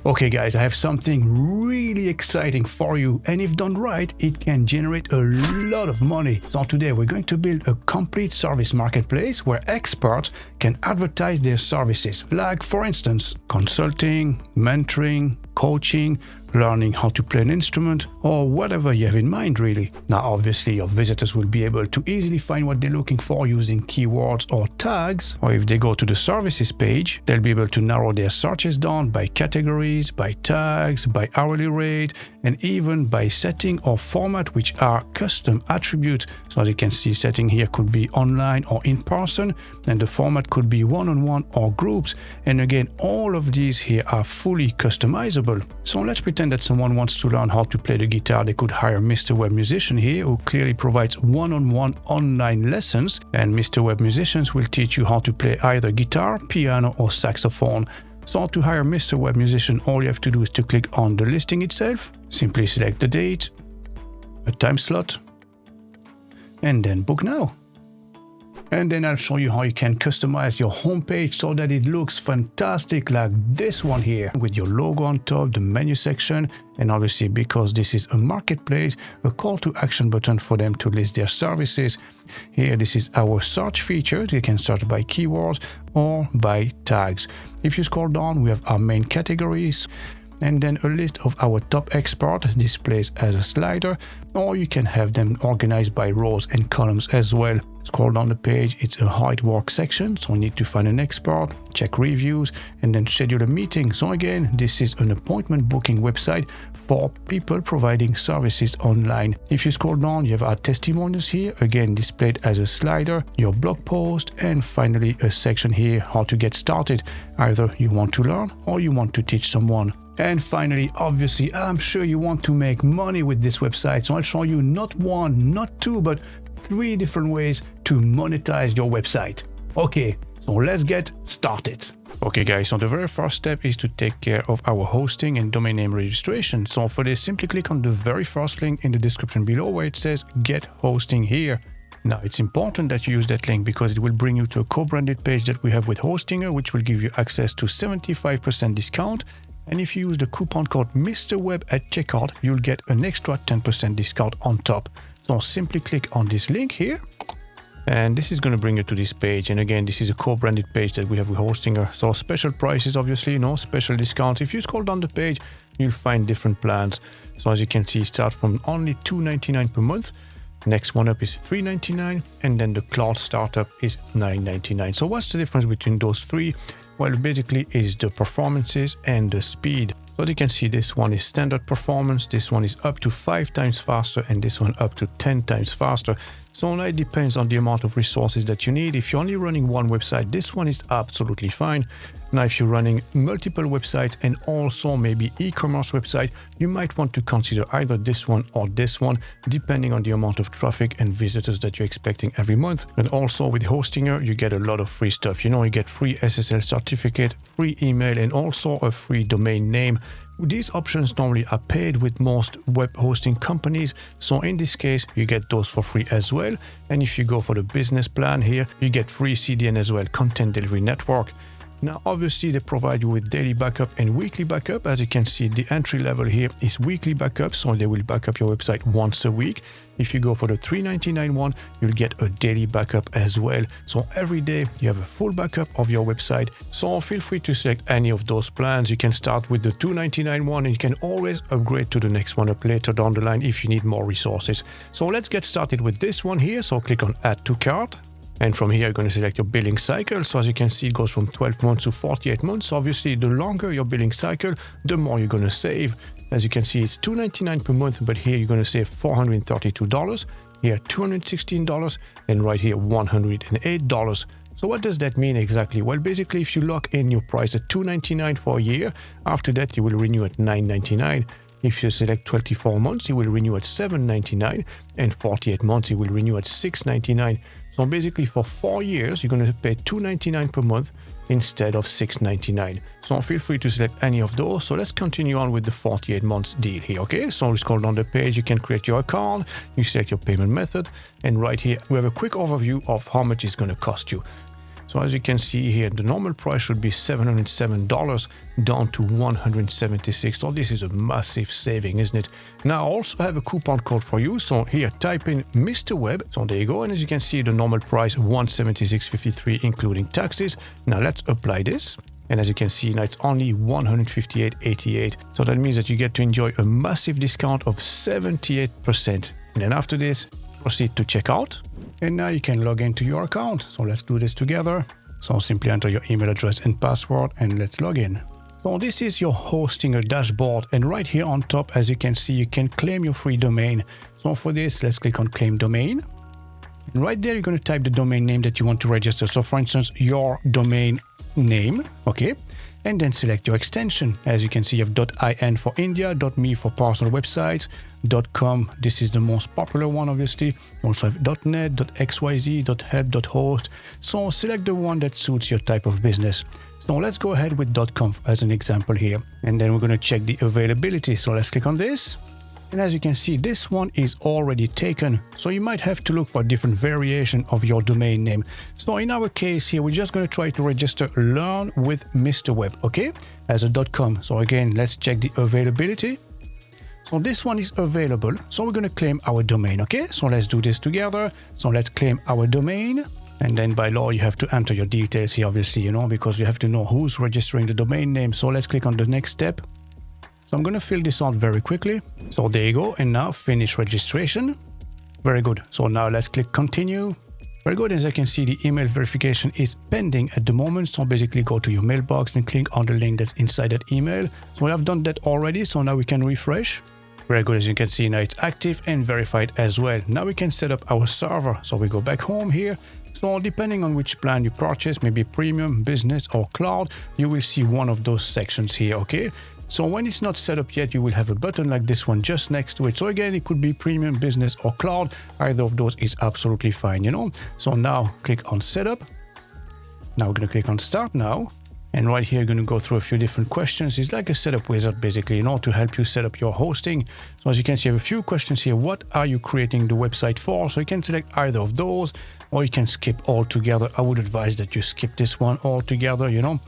Okay guys, I have something really exciting for you, and if done right, it can generate a lot of money. So today we're going to build a complete service marketplace where experts can advertise their services, like for instance, consulting, mentoring, coaching, learning how to play an instrument, or whatever you have in mind really. Now obviously your visitors will be able to easily find what they're looking for using keywords or tags, or if they go to the services page, they'll be able to narrow their searches down by categories, by tags, by hourly rate, and even by setting or format, which are custom attributes. So as you can see, setting here could be online or in person, and the format could be one-on-one or groups. And again, all of these here are fully customizable. So let's pretend that someone wants to learn how to play the guitar. They could hire Mr. Web Musician here, who clearly provides one-on-one online lessons, and Mr. Web Musicians will teach you how to play either guitar, piano, or saxophone. So to hire Mr. Web Musician, all you have to do is to click on the listing itself, simply select the date, a time slot, and then book now. And then I'll show you how you can customize your homepage so that it looks fantastic, like this one here, with your logo on top, the menu section, and obviously because this is a marketplace, a call to action button for them to list their services. Here, this is our search feature. You can search by keywords or by tags. If you scroll down, we have our main categories, and then a list of our top experts displays as a slider, or you can have them organized by rows and columns as well. Scroll down the page, it's a how it works section, so we need to find an expert, check reviews, and then schedule a meeting. So again, this is an appointment booking website for people providing services online. If you scroll down, you have our testimonials here, again displayed as a slider, your blog post, and finally a section here, how to get started. Either you want to learn or you want to teach someone. And finally, obviously, I'm sure you want to make money with this website. So I'll show you not one, not two, but 3 different ways to monetize your website. Okay, so let's get started. Okay guys, so the very first step is to take care of our hosting and domain name registration. So for this, simply click on the very first link in the description below where it says get hosting here. Now it's important that you use that link because it will bring you to a co-branded page that we have with Hostinger, which will give you access to 75% discount. And if you use the coupon code MrWeb at checkout, you'll get an extra 10% discount on top. So simply click on this link here, and this is going to bring you to this page. And again, this is a co-branded page that we have with Hostinger. So special prices, obviously, special discount. If you scroll down the page, you'll find different plans. So as you can see, start from only $2.99 per month. Next one up is $3.99, and then the cloud startup is $9.99. So what's the difference between those 3? Well, basically is the performances and the speed. So as you can see, this one is standard performance, this one is up to 5 times faster, and this one up to 10 times faster. So now it depends on the amount of resources that you need. If you're only running one website, this one is absolutely fine. Now, if you're running multiple websites and also maybe e-commerce website, you might want to consider either this one or this one, depending on the amount of traffic and visitors that you're expecting every month. And also with Hostinger, you get a lot of free stuff. You get free SSL certificate, free email, and also a free domain name. These options normally are paid with most web hosting companies, so in this case you get those for free as well. And if you go for the business plan here, you get free CDN as well, Content Delivery Network. Now obviously they provide you with daily backup and weekly backup. As you can see, the entry level here is weekly backup, so they will back up your website once a week. If you go for the $3.99 one, you'll get a daily backup as well. So every day you have a full backup of your website. So feel free to select any of those plans. You can start with the $2.99 one, and you can always upgrade to the next one up later down the line if you need more resources. So let's get started with this one here. So click on Add to Cart. And from here, you're going to select your billing cycle. So as you can see, it goes from 12 months to 48 months. Obviously, the longer your billing cycle, the more you're going to save. As you can see, it's $2.99 per month, but here you're going to save $432. Here, $216, and right here, $108. So what does that mean exactly? Well, basically, if you lock in your price at $2.99 for a year, after that, you will renew at $9.99. If you select 24 months, you will renew at $7.99, and 48 months, you will renew at $6.99. So basically for 4 years, you're going to pay $2.99 per month instead of $6.99. So feel free to select any of those. So let's continue on with the 48 months deal here, okay? So we scroll down the page, you can create your account, you select your payment method, and right here, we have a quick overview of how much it's going to cost you. So So as you can see here, the normal price should be $707 down to $176. So this is a massive saving, isn't it? Now I also have a coupon code for you. So here, type in Mr. Web. So there you go. And as you can see, the normal price $176.53, including taxes. Now let's apply this. And as you can see, now it's only $158.88. So that means that you get to enjoy a massive discount of 78%. And then after this, proceed to checkout. And now you can log into your account. So let's do this together. So simply enter your email address and password and let's log in. So this is your hosting dashboard. And right here on top, as you can see, you can claim your free domain. So for this, let's click on claim domain. And right there, you're going to type the domain name that you want to register. So for instance, your domain name, okay? And then select your extension. As you can see, you have .in for India, .me for personal websites, .com, this is the most popular one, obviously. You also have .net, .xyz, .help, .host. So select the one that suits your type of business. So let's go ahead with .com as an example here. And then we're going to check the availability. So let's click on this. And as you can see, this one is already taken. So you might have to look for a different variation of your domain name. So in our case here, we're just going to try to register Learn with Mr. Web, okay, as a .com. So again, let's check the availability. So this one is available. So we're going to claim our domain, okay? So let's do this together. So let's claim our domain. And then by law, you have to enter your details here, obviously, you know, because you have to know who's registering the domain name. So let's click on the next step. So I'm going to fill this out very quickly. So there you go. And now finish registration. Very good. So now let's click continue. Very good. As I can see, the email verification is pending at the moment. So basically go to your mailbox and click on the link that's inside that email. So I've done that already. So now we can refresh. Very good. As you can see, now it's active and verified as well. Now we can set up our server. So we go back home here. So depending on which plan you purchase, maybe premium, business or cloud, you will see one of those sections here, okay? So when it's not set up yet, you will have a button like this one just next to it. So again, it could be premium, business or cloud. Either of those is absolutely fine, you know? So now click on setup. Now we're going to click on start now. And right here, you're going to go through a few different questions. It's like a setup wizard, basically, you know, to help you set up your hosting. So as you can see, I have a few questions here. What are you creating the website for? So you can select either of those, or you can skip altogether. I would advise that you skip this one altogether, you know.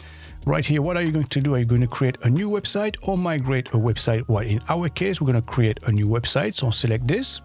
Right here, what are you going to do? Are you going to create a new website or migrate a website? Well, in our case, we're going to create a new website. So select this.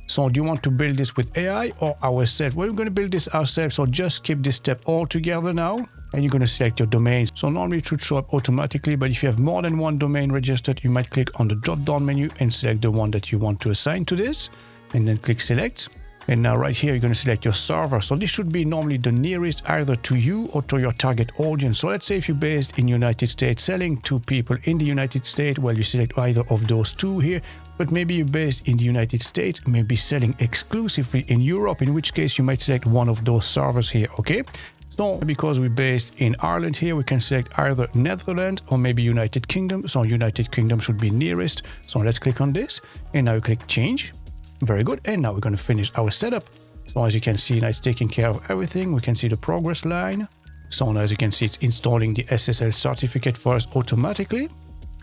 So do you want to build this with AI or ourselves? Well, we're going to build this ourselves. So just skip this step altogether now. And you're going to select your domain. So normally it should show up automatically, but if you have more than one domain registered, you might click on the drop-down menu and select the one that you want to assign to this, and then click select. And now right here, you're going to select your server. So this should be normally the nearest either to you or to your target audience. So let's say if you're based in the United States, selling to people in the United States, well, you select either of those two here. But maybe you're based in the United States, maybe selling exclusively in Europe, in which case you might select one of those servers here, okay? So because we're based in Ireland here, we can select either Netherlands or maybe United Kingdom. So United Kingdom should be nearest. So let's click on this and now click change. Very good. And now we're going to finish our setup. So as you can see, now it's taking care of everything. We can see the progress line. So now as you can see, it's installing the SSL certificate for us automatically.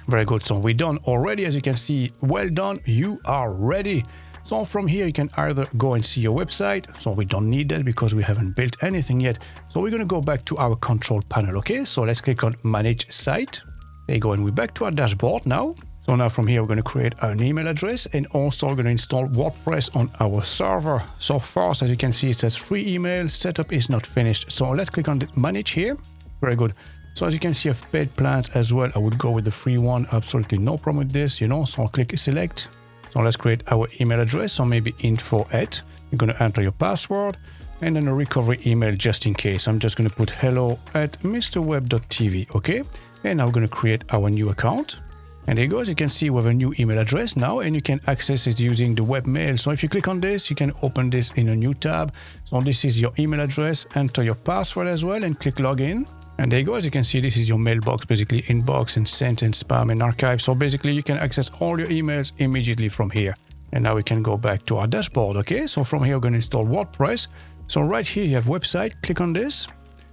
Very good. So we're done already. As you can see, well done. You are ready. So from here, you can either go and see your website. So we don't need that because we haven't built anything yet. So we're going to go back to our control panel. Okay, so let's click on Manage Site. There you go. And we're back to our dashboard now. So now from here, we're going to create an email address and also we're going to install WordPress on our server. So first, as you can see, it says free email. Setup is not finished. So let's click on the Manage here. Very good. So as you can see, I have paid plans as well. I would go with the free one. Absolutely no problem with this, you know. So I'll click select. So let's create our email address. So maybe info@. You're going to enter your password and then a recovery email just in case. I'm just going to put hello@mrweb.tv. Okay. And now we're going to create our new account. And there you go. As you can see, we have a new email address now and you can access it using the webmail. So if you click on this, you can open this in a new tab. So this is your email address. Enter your password as well and click login. And there you go. As you can see, this is your mailbox, basically inbox and sent and spam and archive. So basically you can access all your emails immediately from here. And now we can go back to our dashboard. Okay. So from here, we're going to install WordPress. So right here, you have website, click on this,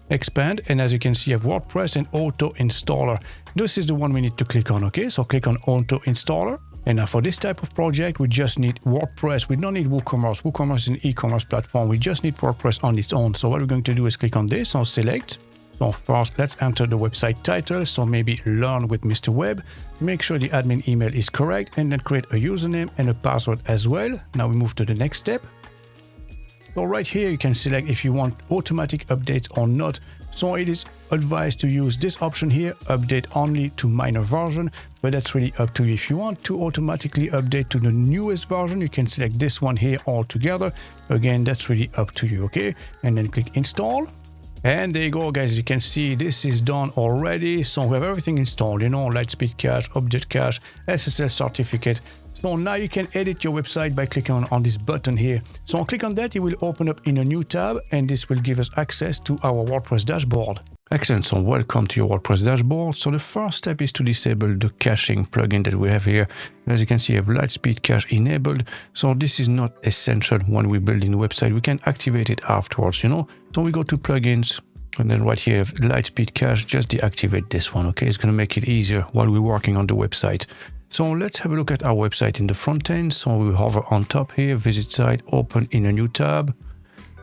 expand. And as you can see, you have WordPress and auto installer. This is the one we need to click on. Okay. So click on auto installer. And now for this type of project, we just need WordPress. We don't need WooCommerce. WooCommerce is an e-commerce platform. We just need WordPress on its own. So what we're going to do is click on this, I'll select. So first, let's enter the website title. So maybe Learn with Mr. Web. Make sure the admin email is correct and then create a username and a password as well. Now we move to the next step. So right here, you can select if you want automatic updates or not. So it is advised to use this option here, update only to minor version, but that's really up to you. If you want to automatically update to the newest version, you can select this one here altogether. Again, that's really up to you, okay? And then click install. And there you go, guys. You can see this is done already. So we have everything installed, you know, Lightspeed Cache, Object Cache, SSL certificate. So now you can edit your website by clicking on this button here. So I'll click on that, it will open up in a new tab, and this will give us access to our WordPress dashboard. Excellent, so welcome to your WordPress dashboard. So the first step is to disable the caching plugin that we have here. As you can see, you have Lightspeed Cache enabled. So this is not essential when we build in the website. We can activate it afterwards, you know. So we go to plugins, and then right here, you have Lightspeed Cache, just deactivate this one, okay? It's gonna make it easier while we're working on the website. So let's have a look at our website in the front end. So we hover on top here, visit site, open in a new tab.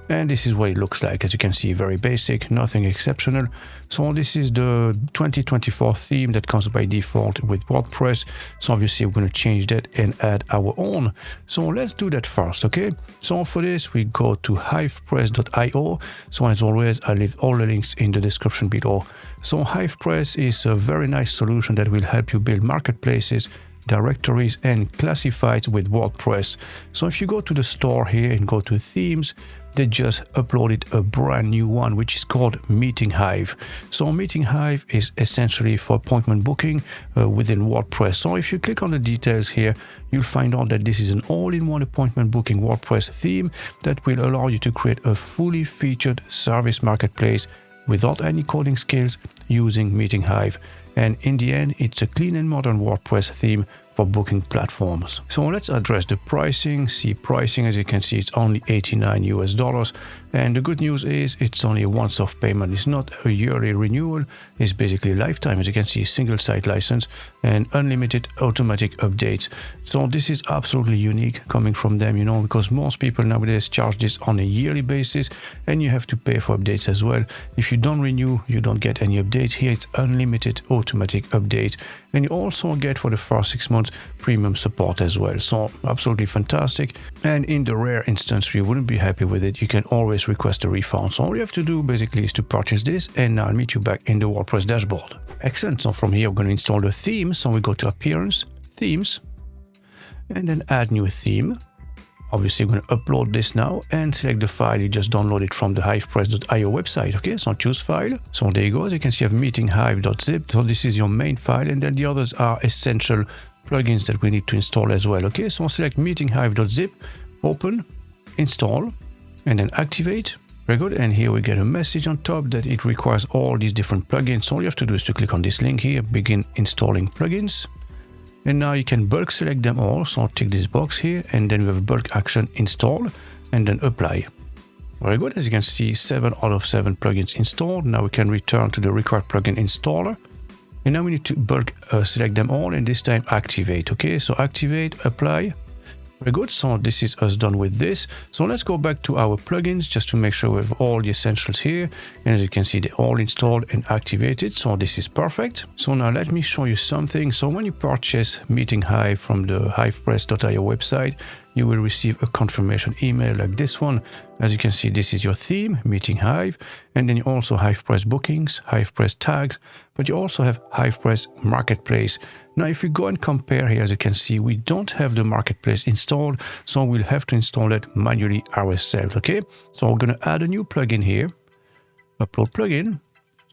And this is what it looks like. As you can see, very basic, nothing exceptional. So this is the 2024 theme that comes by default with WordPress. So obviously we're going to change that and add our own. So let's do that first, okay? So for this, we go to hivepress.io. So as always, I'll leave all the links in the description below. So HivePress is a very nice solution that will help you build marketplaces, directories and classifieds with WordPress. So if you go to the store here and go to themes, they just uploaded a brand new one, which is called Meeting Hive. So Meeting Hive is essentially for appointment booking within WordPress. So if you click on the details here, you'll find out that this is an all-in-one appointment booking WordPress theme that will allow you to create a fully featured service marketplace without any coding skills using Meeting Hive. And in the end, it's a clean and modern WordPress theme for booking platforms. So let's address the pricing. See pricing, as you can see, it's only $89 US. And the good news is it's only a once-off payment. It's not a yearly renewal. It's basically lifetime. As you can see, single site license and unlimited automatic updates. So this is absolutely unique coming from them, you know, because most people nowadays charge this on a yearly basis and you have to pay for updates as well. If you don't renew, you don't get any updates. Here it's unlimited automatic updates. And you also get for the first 6 months premium support as well. So absolutely fantastic. And in the rare instance you wouldn't be happy with it, you can always request a refund. So all you have to do basically is to purchase this, and I'll meet you back in the WordPress dashboard. Excellent. So from here we're going to install the theme. So we go to Appearance, Themes, and then Add New Theme. Obviously, we're going to upload this now and select the file you just downloaded from the hivepress.io website. Okay, so choose file. So there you go. As you can see, you have meetinghive.zip. So this is your main file, and then the others are essential plugins that we need to install as well. Okay, so select meetinghive.zip, open, install, and then activate. Very good. And here we get a message on top that it requires all these different plugins. So all you have to do is to click on this link here, begin installing plugins. And now you can bulk select them all. So tick this box here, and then we have a bulk action install and then apply. Very good. As you can see, 7 out of 7 plugins installed. Now we can return to the required plugin installer. And now we need to bulk select them all, and this time activate. Okay, so activate, apply. Very good. So this is us done with this. So let's go back to our plugins just to make sure we have all the essentials here. And as you can see, they're all installed and activated. So this is perfect. So now let me show you something. So when you purchase Meeting Hive from the hivepress.io website, you will receive a confirmation email like this one. As you can see, this is your theme, Meeting Hive. And then you also have HivePress bookings, HivePress tags, but you also have HivePress Marketplace. Now, if we go and compare here, as you can see, we don't have the Marketplace installed, so we'll have to install it manually ourselves, okay? So we're gonna add a new plugin here, upload plugin,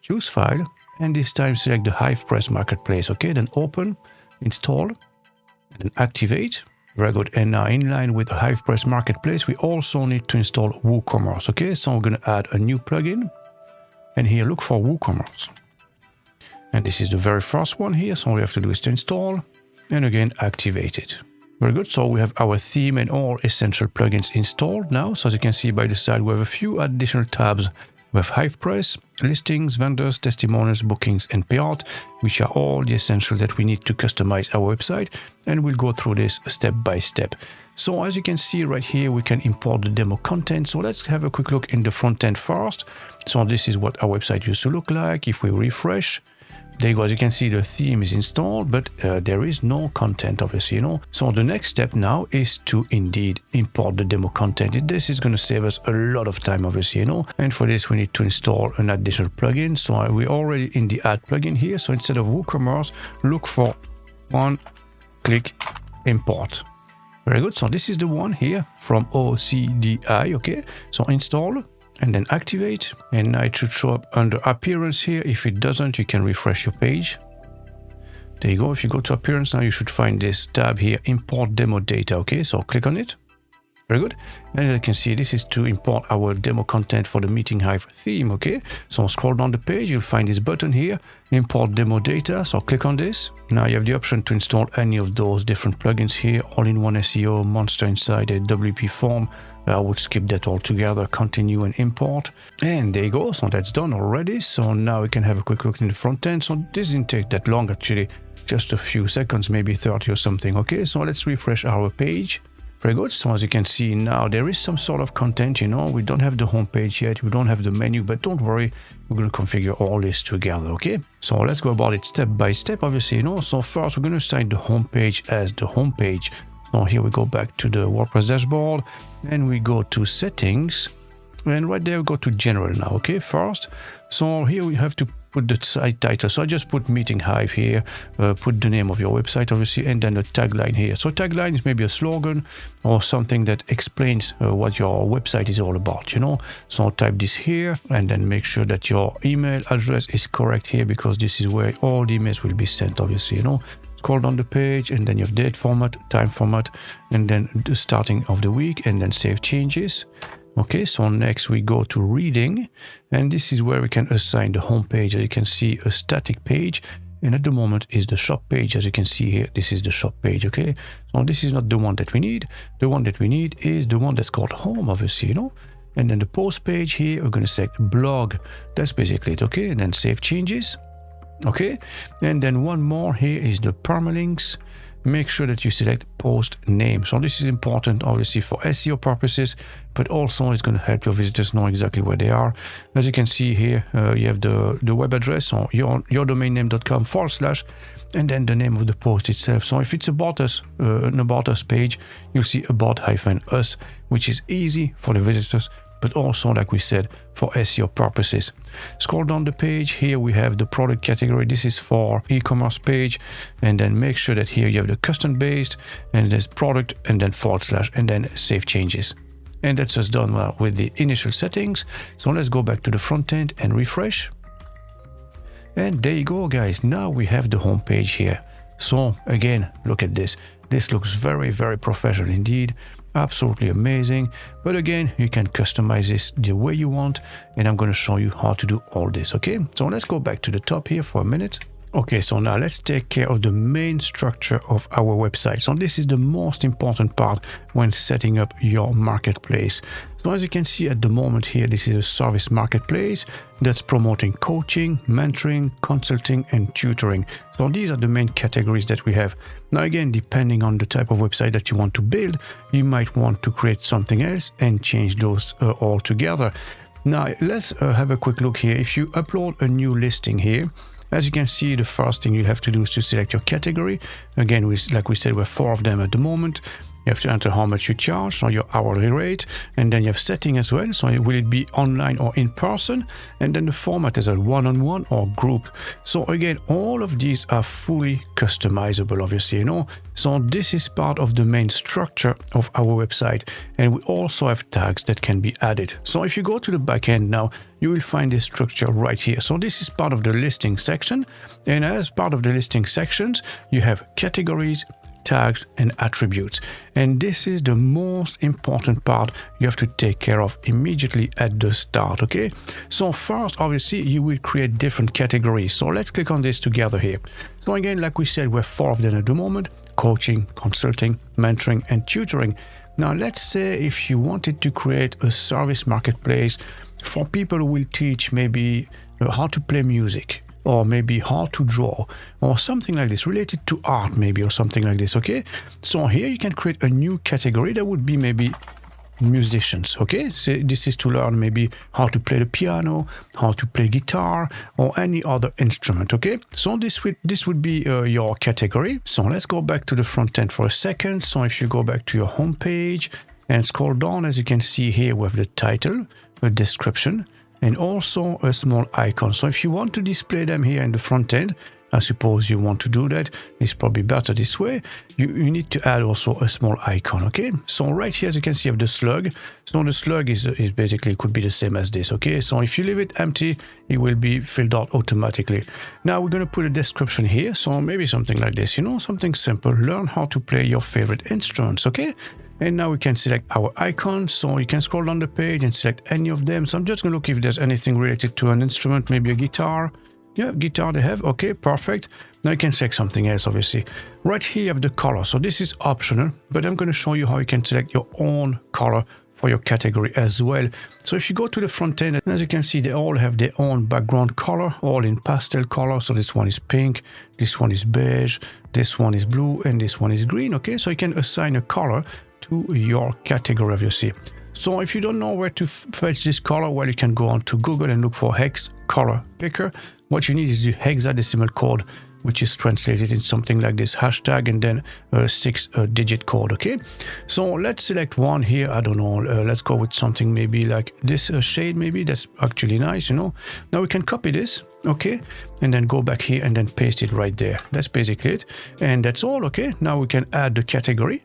choose file, and this time select the HivePress Marketplace, okay? Then open, install, and then activate. Very good. And now in line with the HivePress Marketplace, we also need to install WooCommerce. Okay, so we're going to add a new plugin. And here, look for WooCommerce. And this is the very first one here. So all we have to do is to install and again, activate it. Very good. So we have our theme and all essential plugins installed now. So as you can see by the side, we have a few additional tabs We have Hive Press, listings, vendors, testimonials, bookings, and payout, which are all the essentials that we need to customize our website. And we'll go through this step by step. So as you can see right here, we can import the demo content. So let's have a quick look in the front end first. So this is what our website used to look like. If we refresh, there you go. As you can see, the theme is installed, but there is no content, obviously, So the next step now is to indeed import the demo content. This is going to save us a lot of time, obviously, And for this, we need to install an additional plugin. So we're already in the add plugin here. So instead of WooCommerce, look for one-click import. Very good. So this is the one here from OCDI. Okay. So install. And then activate, and now it should show up under appearance here. If it doesn't, you can refresh your page. There you go. If you go to appearance now, you should find this tab here, import demo data. Okay, so click on it. Very good. And you can see this is to import our demo content for the Meeting Hive theme. Okay, so scroll down the page, you'll find this button here, import demo data. So click on this. Now you have the option to install any of those different plugins here, all-in-one SEO, Monster Inside, a WP form. I would skip that altogether, continue and import. And there you go. So that's done already. So now we can have a quick look in the front end. So this didn't take that long, actually, just a few seconds, maybe 30 or something. Okay, so let's refresh our page. Very good. So as you can see now, there is some sort of content, we don't have the home page yet. We don't have the menu, but don't worry. We're going to configure all this together. Okay. So let's go about it step by step, obviously, So first we're going to assign the home page as the home page. So here we go back to the WordPress dashboard and we go to settings, and right there we go to general now. Okay. First. So here we have to put the site title. So I just put Meeting Hive here, put the name of your website, obviously, and then the tagline here. So tagline is maybe a slogan or something that explains what your website is all about, So type this here and then make sure that your email address is correct here, because this is where all the emails will be sent, obviously, Scroll down the page and then you have date format, time format, and then the starting of the week, and then save changes. Okay, so next we go to reading, and this is where we can assign the home page. As you can see, a static page, and at the moment is the shop page. As you can see here, this is the shop page. Okay, so this is not the one that we need. The one that we need is the one that's called home, obviously, And then the post page here, we're going to select blog. That's basically it. Okay, and then save changes. Okay, and then one more here is the permalinks. Make sure that you select post name. So this is important, obviously, for SEO purposes, but also it's going to help your visitors know exactly where they are. As you can see here, you have the web address, so yourdomainname.com / and then the name of the post itself. So if it's about us, an about us page, you'll see about-us, which is easy for the visitors, but also, like we said, for SEO purposes. Scroll down the page. Here we have the product category. This is for e-commerce page. And then make sure that here you have the custom based, and there's product, and then / and then save changes. And that's just done well with the initial settings. So let's go back to the front end and refresh. And there you go, guys. Now we have the home page here. So again, look at this. This looks very, very professional indeed. Absolutely amazing. But again, you can customize this the way you want, and I'm going to show you how to do all this. Okay, so let's go back to the top here for a minute. Okay, so now let's take care of the main structure of our website. So this is the most important part when setting up your marketplace. So as you can see at the moment here, this is a service marketplace that's promoting coaching, mentoring, consulting, and tutoring. So these are the main categories that we have. Now again, depending on the type of website that you want to build, you might want to create something else and change those all together. Now let's have a quick look here. If you upload a new listing here, as you can see, the first thing you have to do is to select your category. Again, like we said, we have 4 of them at the moment. You have to enter how much you charge, so your hourly rate, and then you have setting as well. So will it be online or in person? And then the format is a one-on-one or group. So again, all of these are fully customizable, obviously, So this is part of the main structure of our website. And we also have tags that can be added. So if you go to the back end now, you will find this structure right here. So this is part of the listing section. And as part of the listing sections, you have categories, tags, and attributes. And this is the most important part you have to take care of immediately at the start, okay? So first, obviously, you will create different categories. So let's click on this together here. So again, like we said, we have 4 of them at the moment: coaching, consulting, mentoring, and tutoring. Now, let's say if you wanted to create a service marketplace for people who will teach maybe how to play music, or maybe how to draw, or something like this, related to art maybe, or something like this, okay? So here you can create a new category that would be maybe musicians, okay? So this is to learn maybe how to play the piano, how to play guitar, or any other instrument, okay? So this would be your category. So let's go back to the front end for a second. So if you go back to your home page and scroll down, as you can see here, we have the title, a description, and also a small icon. So if you want to display them here in the front end, I suppose you want to do that, it's probably better this way, you need to add also a small icon, okay? So right here, as you can see, you have the slug. So the slug is basically, could be the same as this, okay? So if you leave it empty, it will be filled out automatically. Now we're going to put a description here. So maybe something like this, you know, something simple. Learn how to play your favorite instruments, okay? And now we can select our icon. So you can scroll down the page and select any of them. So I'm just going to look if there's anything related to an instrument, maybe a guitar. Yeah, guitar they have. Okay, perfect. Now you can select something else, obviously. Right here you have the color. So this is optional, but I'm going to show you how you can select your own color for your category as well. So if you go to the front end, as you can see, they all have their own background color, all in pastel color. So this one is pink, this one is beige, this one is blue, and this one is green. Okay, so you can assign a color to your category, obviously. So if you don't know where to fetch this color, well, you can go on to Google and look for hex color picker. What you need is the hexadecimal code, which is translated in something like this, hashtag, and then a 6-digit code, okay? So let's select one here. I don't know, let's go with something maybe like this shade, maybe. That's actually nice, you know? Now we can copy this, okay? And then go back here and then paste it right there. That's basically it. And that's all, okay? Now we can add the category.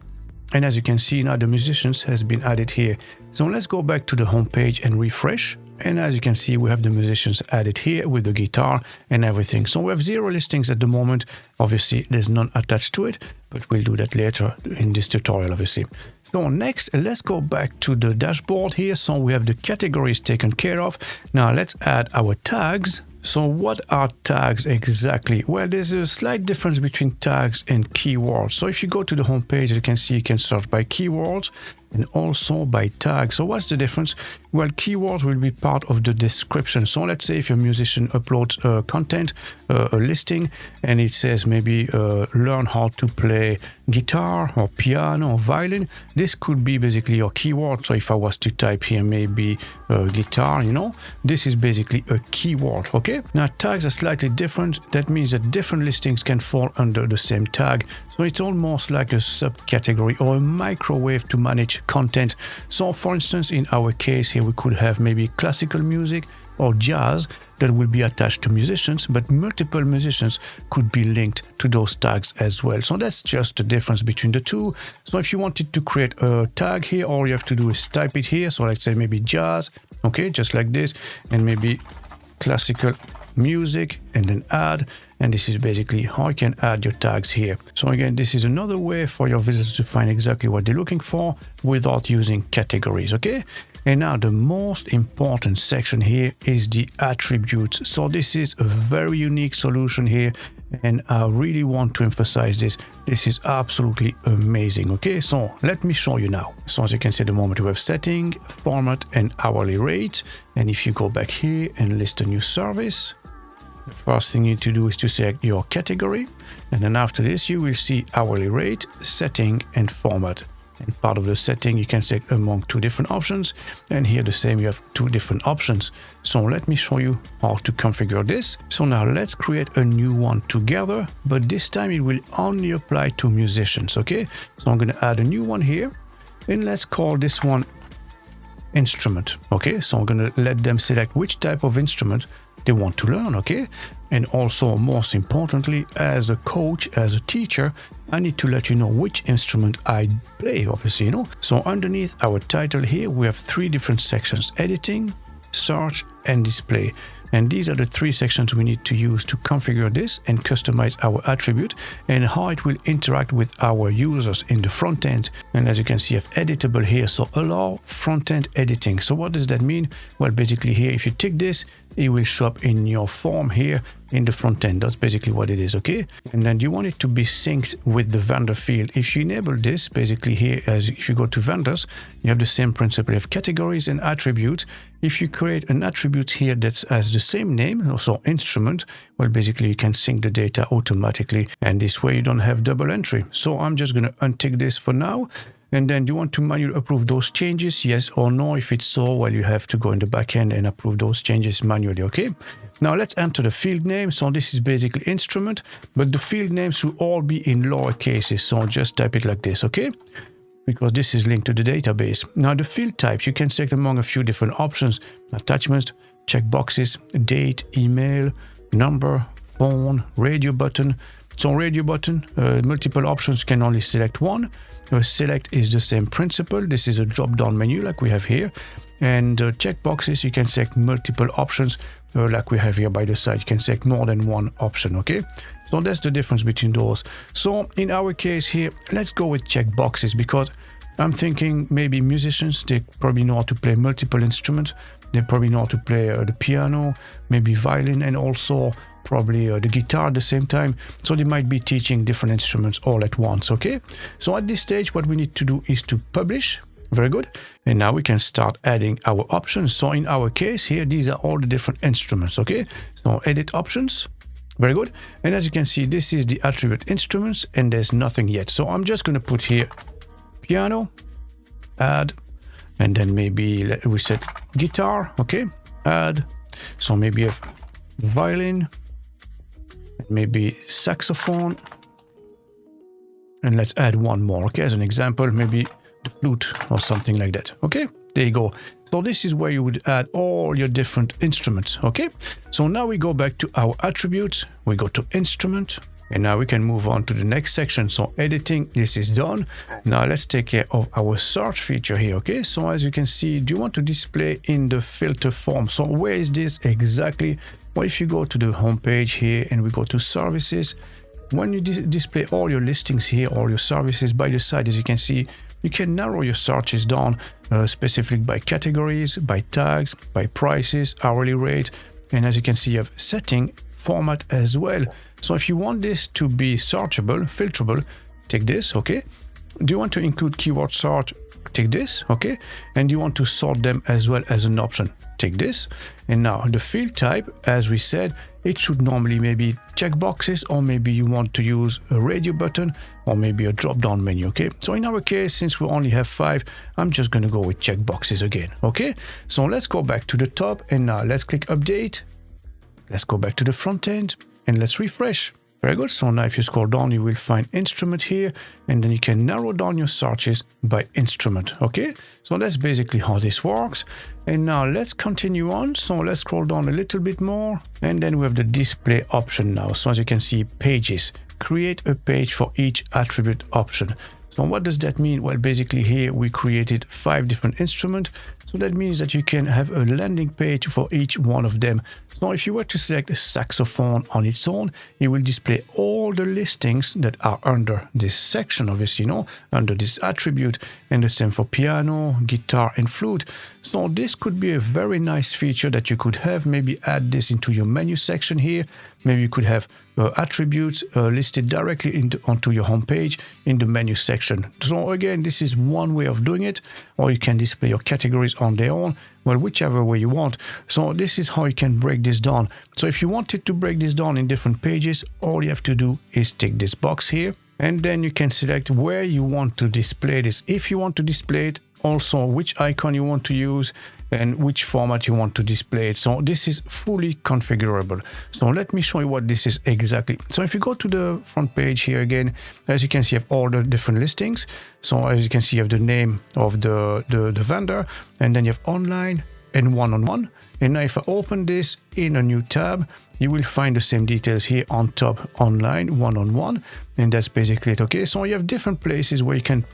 And as you can see now, the musicians has been added here. So let's go back to the home page and refresh. And as you can see, we have the musicians added here with the guitar and everything. So we have 0 listings at the moment. Obviously, there's none attached to it, but we'll do that later in this tutorial, obviously. So next, let's go back to the dashboard here. So we have the categories taken care of. Now let's add our tags. So what are tags exactly? Well, there's a slight difference between tags and keywords. So if you go to the home page, you can see you can search by keywords and also by tags. So what's the difference? Well, keywords will be part of the description. So let's say if a musician uploads content, a listing, and it says maybe learn how to play guitar or piano or violin, this could be basically your keyword. So if I was to type here maybe guitar, you know, this is basically a keyword, okay? Now tags are slightly different. That means that different listings can fall under the same tag. So it's almost like a subcategory or a microwave to manage content. So for instance, in our case here, we could have maybe classical music or jazz that will be attached to musicians, but multiple musicians could be linked to those tags as well. So that's just the difference between the two. So if you wanted to create a tag here, all you have to do is type it here. So let's say maybe jazz, okay, just like this, and maybe classical music, and then add. And this is basically how you can add your tags here. So again, this is another way for your visitors to find exactly what they're looking for without using categories, okay? And now the most important section here is the attributes. So this is a very unique solution here, and I really want to emphasize this. This is absolutely amazing, okay? So let me show you now. So as you can see at the moment, we have setting, format, and hourly rate. And if you go back here and list a new service, the first thing you need to do is to select your category. And then after this, you will see hourly rate, setting, and format. And part of the setting, you can select among 2 different options. And here the same, you have 2 different options. So let me show you how to configure this. So now let's create a new one together, but this time it will only apply to musicians, okay? So I'm going to add a new one here, and let's call this one instrument, okay? So I'm going to let them select which type of instrument they want to learn, okay? And also, most importantly, as a coach, as a teacher, I need to let you know which instrument I play, obviously, you know. So underneath our title here, we have 3 different sections: editing, search, and display. And these are the 3 sections we need to use to configure this and customize our attribute and how it will interact with our users in the front end. And as you can see, I have editable here. So allow front-end editing. So what does that mean? Well, basically here, if you tick this, it will show up in your form here in the front end. That's basically what it is, okay? And then you want it to be synced with the vendor field. If you enable this, basically here, as if you go to vendors, you have the same principle. You have categories and attributes. If you create an attribute here that has the same name, also instrument, well, basically you can sync the data automatically, and this way you don't have double entry. So I'm just going to untick this for now. And then do you want to manually approve those changes? Yes or no? If it's so, well, you have to go in the backend and approve those changes manually, okay? Now let's enter the field name. So this is basically instrument, but the field names should all be in lower cases. So just type it like this, okay? Because this is linked to the database. Now the field types, you can select among a few different options: attachments, checkboxes, date, email, number, phone, radio button. So radio button, multiple options, can only select one. Select is the same principle. This is a drop-down menu like we have here. And checkboxes, you can select multiple options like we have here by the side. You can select more than one option, okay? So that's the difference between those. So in our case here, let's go with checkboxes, because I'm thinking maybe musicians, they probably know how to play multiple instruments. They probably know how to play the piano, maybe violin, and also probably the guitar at the same time. So they might be teaching different instruments all at once, okay? So at this stage, what we need to do is to publish. Very good. And now we can start adding our options. So in our case here, these are all the different instruments, okay? So edit options. Very good. And as you can see, this is the attribute instruments, and there's nothing yet. So I'm just going to put here piano, add, and then maybe we set guitar, okay? Add. So maybe a violin, maybe saxophone, and let's add one more, okay? As an example, maybe the flute or something like that, okay? There you go. So this is where you would add all your different instruments, okay? So now we go back to our attributes, we go to instrument, and now we can move on to the next section. So editing, this is done. Now let's take care of our search feature here, okay? So as you can see, do you want to display in the filter form? So where is this exactly? Well, if you go to the home page here and we go to services, when you display all your listings here, all your services by the side, as you can see, you can narrow your searches down specifically by categories, by tags, by prices, hourly rate. And as you can see, you have setting, format as well. So if you want this to be searchable, filterable, take this, okay? Do you want to include keyword search? Take this, okay? And you want to sort them as well as an option? Take this. And now the field type, as we said, it should normally maybe checkboxes, or maybe you want to use a radio button, or maybe a drop-down menu, okay? So in our case, since we only have 5, I'm just going to go with checkboxes again, okay? So let's go back to the top, and now let's click update. Let's go back to the front end, and let's refresh. Very good. So now if you scroll down, you will find instrument here, and then you can narrow down your searches by instrument. Okay, so that's basically how this works. And now let's continue on. So let's scroll down a little bit more, and then we have the display option now. So as you can see, pages. Create a page for each attribute option. So what does that mean? Well, basically here we created 5 different instruments. So that means that you can have a landing page for each one of them. So if you were to select a saxophone on its own, it will display all the listings that are under this section, obviously, you know, under this attribute, and the same for piano, guitar, and flute. So this could be a very nice feature that you could have. Maybe add this into your menu section here. Maybe you could have attributes listed directly onto your homepage in the menu section. So again, this is one way of doing it, or you can display your categories on their own. Well, whichever way you want. So this is how you can break this down. So if you wanted to break this down in different pages, all you have to do is tick this box here, and then you can select where you want to display this. If you want to display it, also which icon you want to use and which format you want to display it. So this is fully configurable. So let me show you what this is exactly. So if you go to the front page here again, as you can see, you have all the different listings. So as you can see, you have the name of the vendor, and then you have online and one-on-one. And now if I open this in a new tab, you will find the same details here on top, online, one-on-one, and that's basically it, okay? So you have different places where you can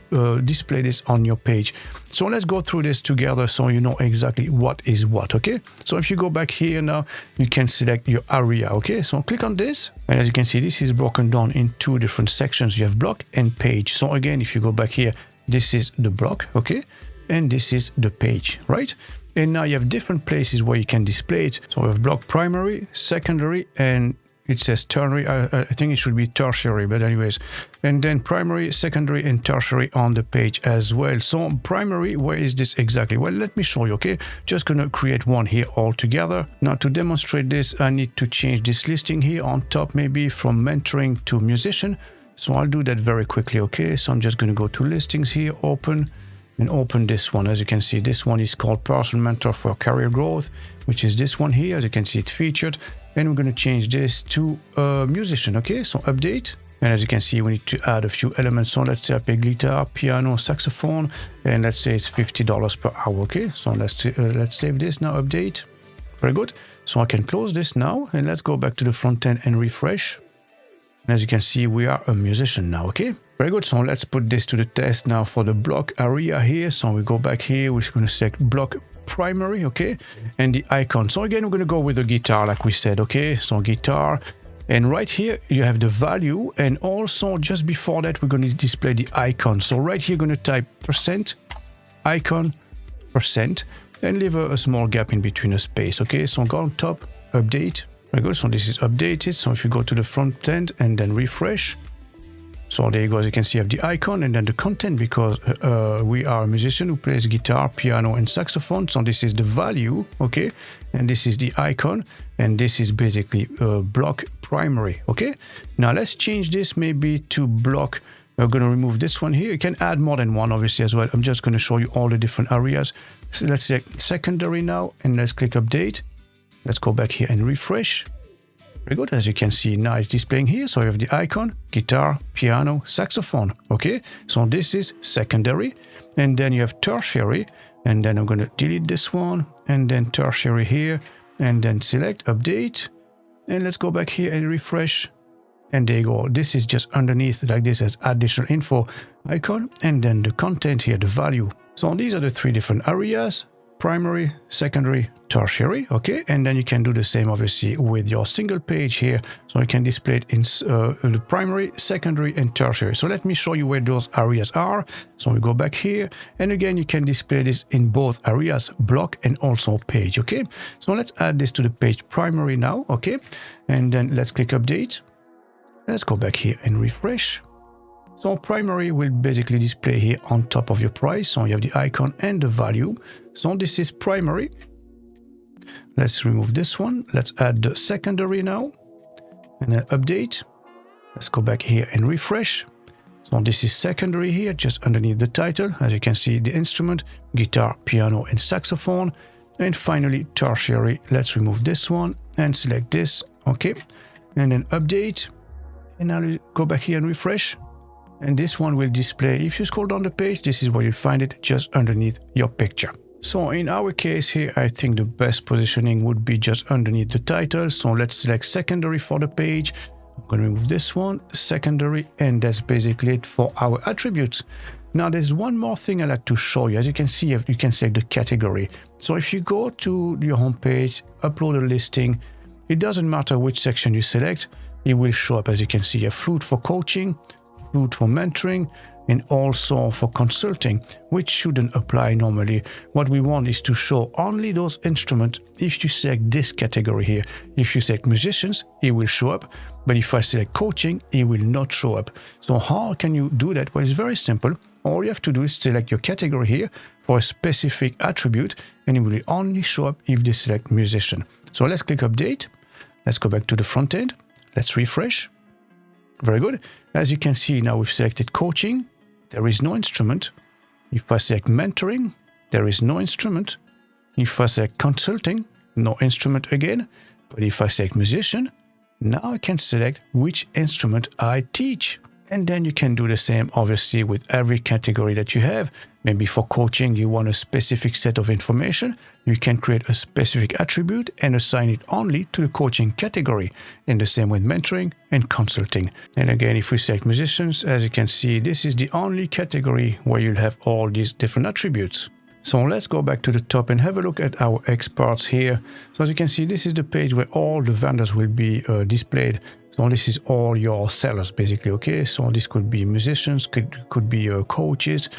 display this on your page. So let's go through this together so you know exactly what is what, okay? So if you go back here now, you can select your area, okay? So click on this, and as you can see, this is broken down in 2 different sections. You have block and page. So again, if you go back here, this is the block, okay? And this is the page, right? And now you have different places where you can display it. So we have block primary, secondary, and it says ternary. I think it should be tertiary, but anyways. And then primary, secondary, and tertiary on the page as well. So primary, where is this exactly? Well, let me show you, okay? Just gonna create one here all together. Now to demonstrate this, I need to change this listing here on top, maybe from mentoring to musician. So I'll do that very quickly, okay? So I'm just gonna go to listings here, open, and open this one. As you can see, this one is called Personal Mentor for Career Growth, which is this one here. As you can see, it's featured. And we're going to change this to musician, okay? So update. And as you can see, we need to add a few elements. So let's say I pick guitar, piano, saxophone, and let's say it's $50 per hour, okay? So let's save this now, update. Very good. So I can close this now, and let's go back to the front end and refresh. And as you can see, we are a musician now, okay? Very good. So let's put this to the test now for the block area here. So we go back here, we're going to select block primary, okay? And the icon. So again, we're going to go with the guitar, like we said, okay? So guitar. And right here, you have the value. And also just before that, we're going to display the icon. So right here, you're going to type %, icon, %, and leave a small gap in between, a space, okay? So go on top, update. Very good. So this is updated. So if you go to the front end and then refresh, so there you go. As you can see, you have the icon and then the content, because we are a musician who plays guitar, piano, and saxophone. So this is the value, okay? And this is the icon, and this is basically block primary, okay? Now let's change this maybe to block. We're going to remove this one here. You can add more than one, obviously, as well. I'm just going to show you all the different areas. So let's select secondary now, and let's click update. Let's go back here and refresh. Very good. As you can see, now it's displaying here. So you have the icon, guitar, piano, saxophone. Okay. So this is secondary. And then you have tertiary. And then I'm going to delete this one. And then tertiary here. And then select update. And let's go back here and refresh. And there you go. This is just underneath like this as additional info icon. And then the content here, the value. So these are the three different areas. Primary, secondary, tertiary, okay? And then you can do the same, obviously, with your single page here. So you can display it in the primary, secondary, and tertiary. So let me show you where those areas are. So we go back here. And again, you can display this in both areas, block and also page, okay? So let's add this to the page primary now, okay? And then let's click update. Let's go back here and refresh. So primary will basically display here on top of your price. So you have the icon and the value. So this is primary. Let's remove this one. Let's add the secondary now. And then update. Let's go back here and refresh. So this is secondary here, just underneath the title. As you can see, the instrument, guitar, piano, and saxophone. And finally, tertiary. Let's remove this one and select this. Okay. And then update. And now go back here and refresh. And this one will display, if you scroll down the page, this is where you'll find it, just underneath your picture. So in our case here, I think the best positioning would be just underneath the title. So let's select secondary for the page. I'm going to remove this one, secondary, and that's basically it for our attributes. Now there's one more thing I like to show you. As you can see, you can select the category. So if you go to your homepage, upload a listing, it doesn't matter which section you select, it will show up. As you can see, you have food for coaching, food for mentoring, and also for consulting, which shouldn't apply normally. What we want is to show only those instruments if you select this category here. If you select musicians, it will show up, but if I select coaching, it will not show up. So how can you do that? Well, it's very simple. All you have to do is select your category here for a specific attribute, and it will only show up if they select musician. So let's click update. Let's go back to the front end. Let's refresh. Very good. As you can see, now we've selected coaching. There is no instrument. If I select mentoring, there is no instrument. If I select consulting, no instrument again. But if I select musician, now I can select which instrument I teach. And then you can do the same, obviously, with every category that you have. Maybe for coaching, you want a specific set of information. You can create a specific attribute and assign it only to the coaching category. And the same with mentoring and consulting. And again, if we select musicians, as you can see, this is the only category where you'll have all these different attributes. So let's go back to the top and have a look at our exports here. So as you can see, this is the page where all the vendors will be displayed. So this is all your sellers basically, okay? So this could be musicians, could be coaches,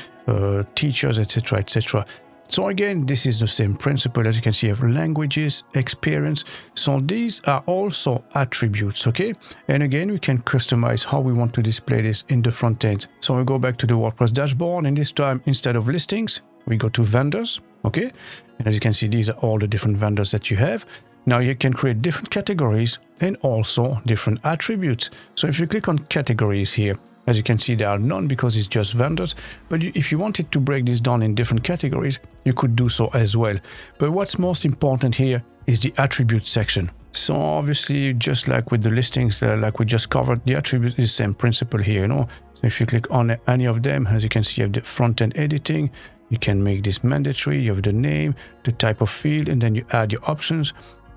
teachers, etc., etc. So again, this is the same principle. As you can see, you have languages, experience. So these are also attributes, okay? And again, we can customize how we want to display this in the front end. So we go back to the WordPress dashboard, and this time, instead of listings, we go to vendors, okay? And as you can see, these are all the different vendors that you have. Now you can create different categories and also different attributes. So if you click on categories here, as you can see, there are none because it's just vendors. But if you wanted to break this down in different categories, you could do so as well. But what's most important here is the attribute section. So obviously, just like with the listings, like we just covered, the attribute is the same principle here, you know. So if you click on any of them, as you can see, you have the front-end editing. You can make this mandatory. You have the name, the type of field, and then you add your options.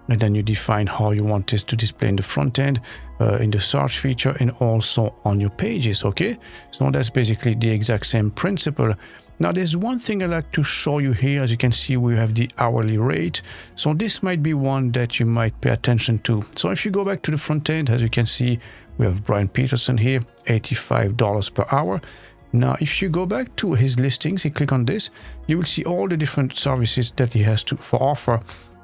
And then you define how you want this to display in the front end, in the search feature, and also on your pages, okay? So that's basically the exact same principle. Now, there's one thing I'd like to show you here. As you can see, we have the hourly rate. So this might be one that you might pay attention to. So if you go back to the front end, as you can see, we have Brian Peterson here, $85 per hour. Now, if you go back to his listings, you click on this, you will see all the different services that he has to offer.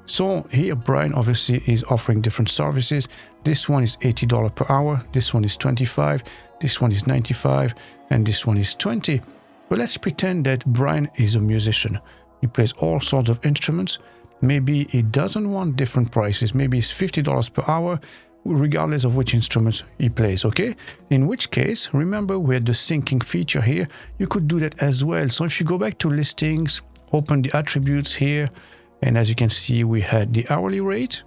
So here, Brian obviously is offering different services. This one is $80 per hour. This one is $25. This one is $95. And this one is $20. But let's pretend that Brian is a musician. He plays all sorts of instruments. Maybe he doesn't want different prices. Maybe it's $50 per hour, regardless of which instruments he plays, okay? In which case, remember we had the syncing feature here. You could do that as well. So if you go back to listings, open the attributes here, and as you can see, we had the hourly rate.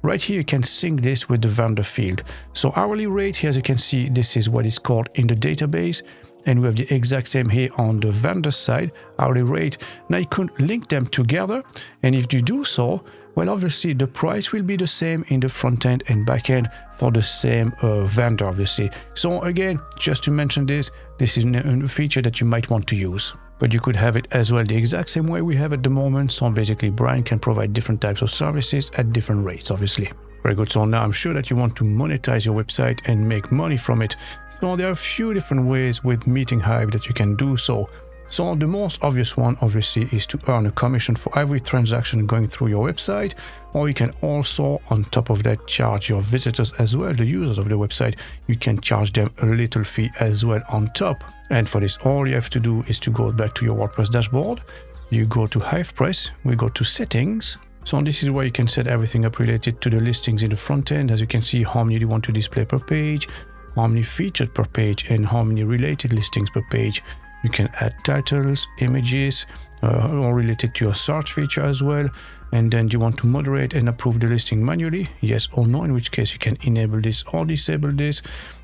Right here, you can sync this with the vendor field. So hourly rate here, as you can see, this is what is called in the database. And we have the exact same here on the vendor side, hourly rate. Now you could link them together. And if you do so, well, obviously the price will be the same in the front end and back end for the same vendor, obviously. So again, just to mention this is a feature that you might want to use. But you could have it as well the exact same way we have at the moment. So basically, Brian can provide different types of services at different rates, obviously. Very good. So now I'm sure that you want to monetize your website and make money from it. So there are a few different ways with Meeting Hive that you can do so. So the most obvious one, obviously, is to earn a commission for every transaction going through your website. Or you can also, on top of that, charge your visitors as well, the users of the website. You can charge them a little fee as well on top. And for this, all you have to do is to go back to your WordPress dashboard. You go to HivePress, we go to settings. So this is where you can set everything up related to the listings in the front end. As you can see, how many you want to display per page, how many featured per page, and how many related listings per page. You can add titles, images, all related to your search feature as well. And then you want to moderate and approve the listing manually, yes or no, in which case you can enable this or disable this.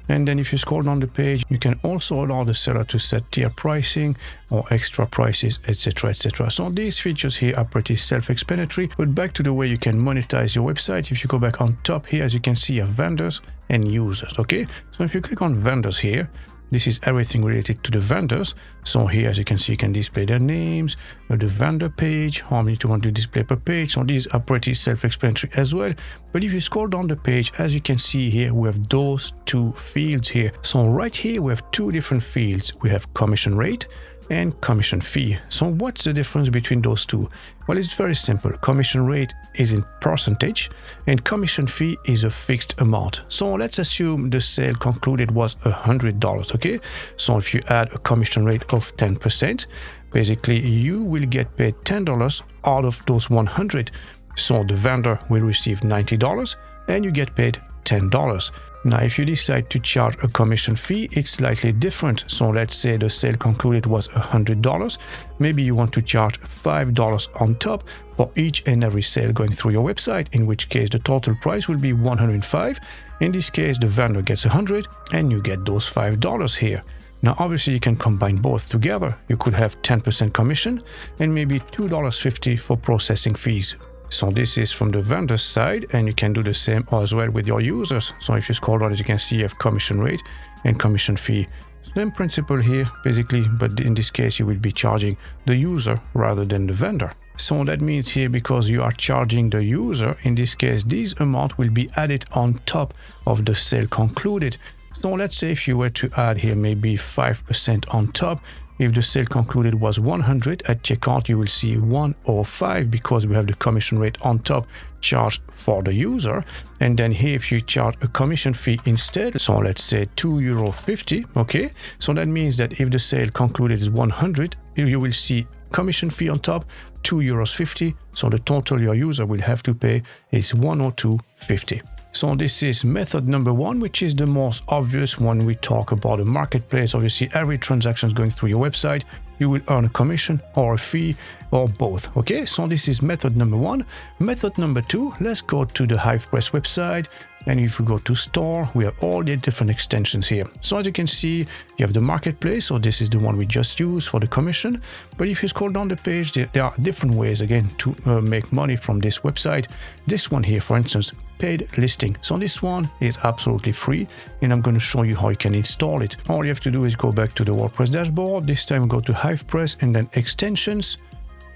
And then if you scroll down the page, you can also allow the seller to set tier pricing or extra prices, etc., etc. So these features here are pretty self-explanatory. But back to the way you can monetize your website. If you go back on top here, as you can see, you have vendors and users, okay? So if you click on vendors here, this is everything related to the vendors. So here, as you can see, you can display their names, the vendor page, how many you want to display per page. So these are pretty self-explanatory as well. But if you scroll down the page, as you can see here, we have those two fields here. So right here, we have two different fields. We have commission rate and commission fee. So what's the difference between those two? Well, it's very simple. Commission rate is in percentage and commission fee is a fixed amount. So let's assume the sale concluded was $100, okay? So if you add a commission rate of 10%, basically you will get paid $10 out of those 100. So the vendor will receive $90 and you get paid $10. Now, if you decide to charge a commission fee, it's slightly different. So let's say the sale concluded was $100. Maybe you want to charge $5 on top for each and every sale going through your website, in which case the total price will be $105. In this case, the vendor gets $100 and you get those $5 here. Now, obviously, you can combine both together. You could have 10% commission and maybe $2.50 for processing fees. So this is from the vendor side, and you can do the same as well with your users. So if you scroll down, as you can see, you have commission rate and commission fee. Same principle here, basically, but in this case, you will be charging the user rather than the vendor. So that means here, because you are charging the user, in this case, this amount will be added on top of the sale concluded. So let's say if you were to add here maybe 5% on top, if the sale concluded was 100 at checkout, you will see 105 because we have the commission rate on top charged for the user. And then here, if you charge a commission fee instead, so let's say €2.50, okay? So that means that if the sale concluded is 100, you will see commission fee on top, €2.50. So the total your user will have to pay is 102.50. So this is method number one, which is the most obvious when we talk about a marketplace. Obviously, every transaction is going through your website. You will earn a commission or a fee or both. Okay, so this is method number one. Method number two, let's go to the Wordpress website. And if we go to store, we have all the different extensions here. So as you can see, you have the marketplace. So this is the one we just used for the commission. But if you scroll down the page, there are different ways, again, to make money from this website. This one here, for instance, paid listing. So this one is absolutely free, and I'm going to show you how you can install it. All you have to do is go back to the WordPress dashboard. This time go to Wordpress and then extensions,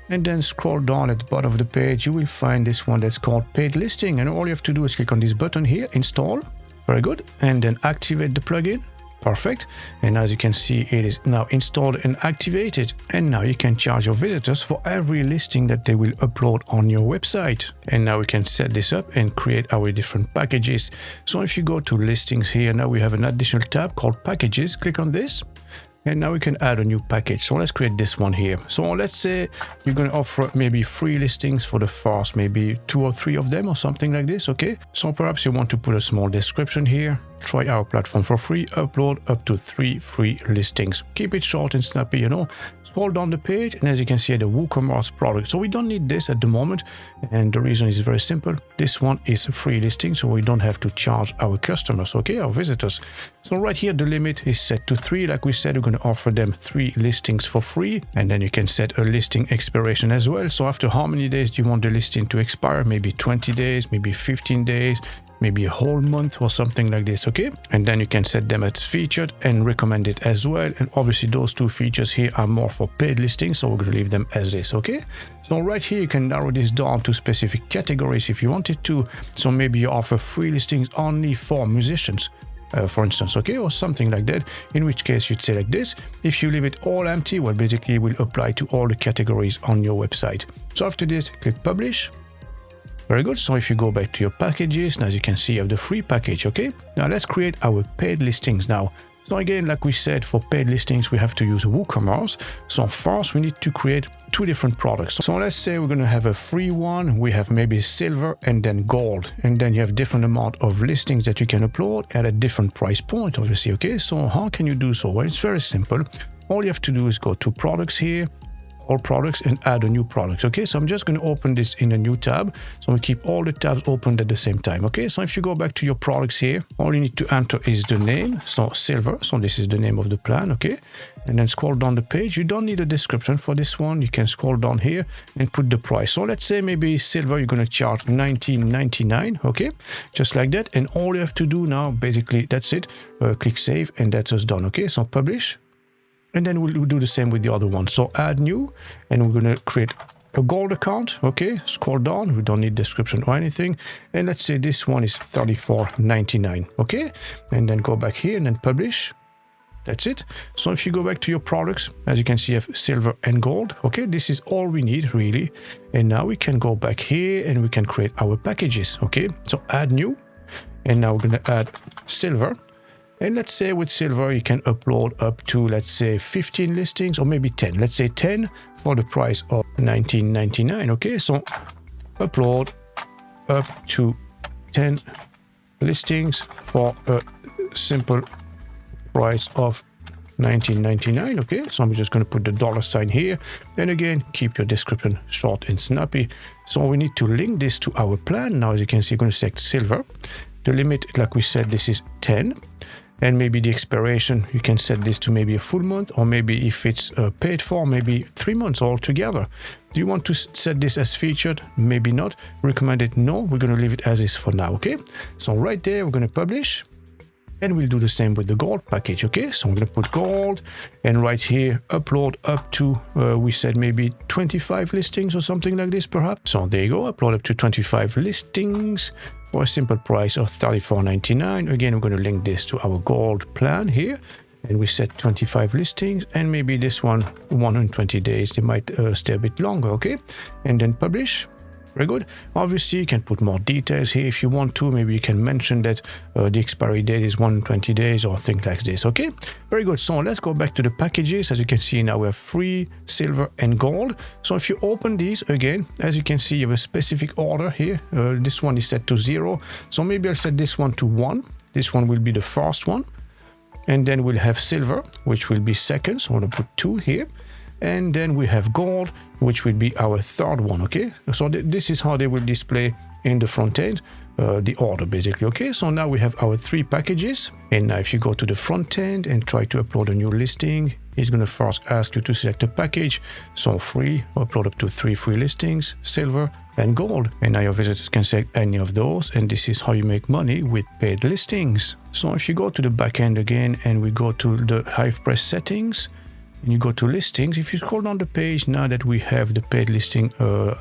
and then scroll down at the bottom of the page. You will find this one that's called paid listing, and all you have to do is click on this button here, install. Very good. And then activate the plugin. Perfect. And as you can see, it is now installed and activated. And now you can charge your visitors for every listing that they will upload on your website. And now we can set this up and create our different packages. So if you go to listings here, now we have an additional tab called packages. Click on this. And now we can add a new package. So let's create this one here. So let's say you're going to offer maybe 3 listings for the first, maybe 2 or 3 of them or something like this. Okay. So perhaps you want to put a small description here. Try our platform for free, upload up to 3 free listings. Keep it short and snappy, you know. Scroll down the page, and as you can see, the WooCommerce product. So we don't need this at the moment, and the reason is very simple. This one is a free listing, so we don't have to charge our customers, okay, our visitors. So right here, the limit is set to 3. Like we said, we're going to offer them 3 listings for free, and then you can set a listing expiration as well. So after how many days do you want the listing to expire? Maybe 20 days, maybe 15 days, maybe a whole month or something like this, okay? And then you can set them as featured and recommended as well. And obviously those 2 features here are more for paid listings, so we're going to leave them as this, okay? So right here, you can narrow this down to specific categories if you wanted to. So maybe you offer free listings only for musicians, for instance, okay, or something like that, in which case you'd say like this. If you leave it all empty, well, basically it will apply to all the categories on your website. So after this, click publish. Very good. So if you go back to your packages, now as you can see, you have the free package, okay? Now let's create our paid listings now. So again, like we said, for paid listings, we have to use WooCommerce. So first, we need to create 2 different products. So let's say we're going to have a free one. We have maybe silver and then gold. And then you have different amount of listings that you can upload at a different price point, obviously, okay? So how can you do so? Well, it's very simple. All you have to do is go to products here, all products, and add a new product. Okay, so I'm just going to open this in a new tab. So we keep all the tabs opened at the same time. Okay, so if you go back to your products here, all you need to enter is the name. So silver. So this is the name of the plan. Okay, and then scroll down the page. You don't need a description for this one. You can scroll down here and put the price. So let's say maybe silver, you're going to charge $19.99. Okay, just like that. And all you have to do now, basically, that's it. Click save, and that's us done. Okay, so publish. And then we'll do the same with the other one. So add new, and we're going to create a gold account. Okay, scroll down. We don't need description or anything. And let's say this one is $34.99. Okay, and then go back here and then publish. That's it. So if you go back to your products, as you can see, you have silver and gold. Okay, this is all we need really. And now we can go back here and we can create our packages. Okay, so add new, and now we're going to add silver. And let's say with silver, you can upload up to, let's say, 15 listings or maybe 10. Let's say 10 for the price of $19.99. Okay, so upload up to 10 listings for a simple price of $19.99. Okay, so I'm just going to put the $sign here. And again, keep your description short and snappy. So we need to link this to our plan. Now, as you can see, you're going to select silver. The limit, like we said, this is 10. And maybe the expiration, you can set this to maybe a full month, or maybe if it's paid for, maybe 3 months altogether. Do you want to set this as featured? Maybe not. Recommended? No. We're going to leave it as is for now, okay? So right there, we're going to publish. And we'll do the same with the gold package, okay? So I'm going to put gold, and right here, upload up to, we said maybe 25 listings or something like this, perhaps. So there you go, upload up to 25 listings for a simple price of $34.99. Again, we're going to link this to our gold plan here. And we set 25 listings, and maybe this one 120 days. They might stay a bit longer, okay? And then publish. Very good. Obviously, you can put more details here if you want to. Maybe you can mention that the expiry date is 120 days or things like this, okay? Very good. So let's go back to the packages. As you can see now, we have free, silver, and gold. So if you open these again, as you can see, you have a specific order here. This one is set to 0. So maybe I'll set this one to 1. This one will be the first one. And then we'll have silver, which will be second. So I'm going to put 2 here. And then we have gold, which will be our third one, okay? So this is how they will display in the front end, the order basically, okay? So now we have our 3 packages. And now if you go to the front end and try to upload a new listing, it's going to first ask you to select a package. So free, upload up to 3 free listings, silver and gold. And now your visitors can select any of those. And this is how you make money with paid listings. So if you go to the back end again and we go to the Wordpress settings, and you go to listings, if you scroll down the page, now that we have the paid listing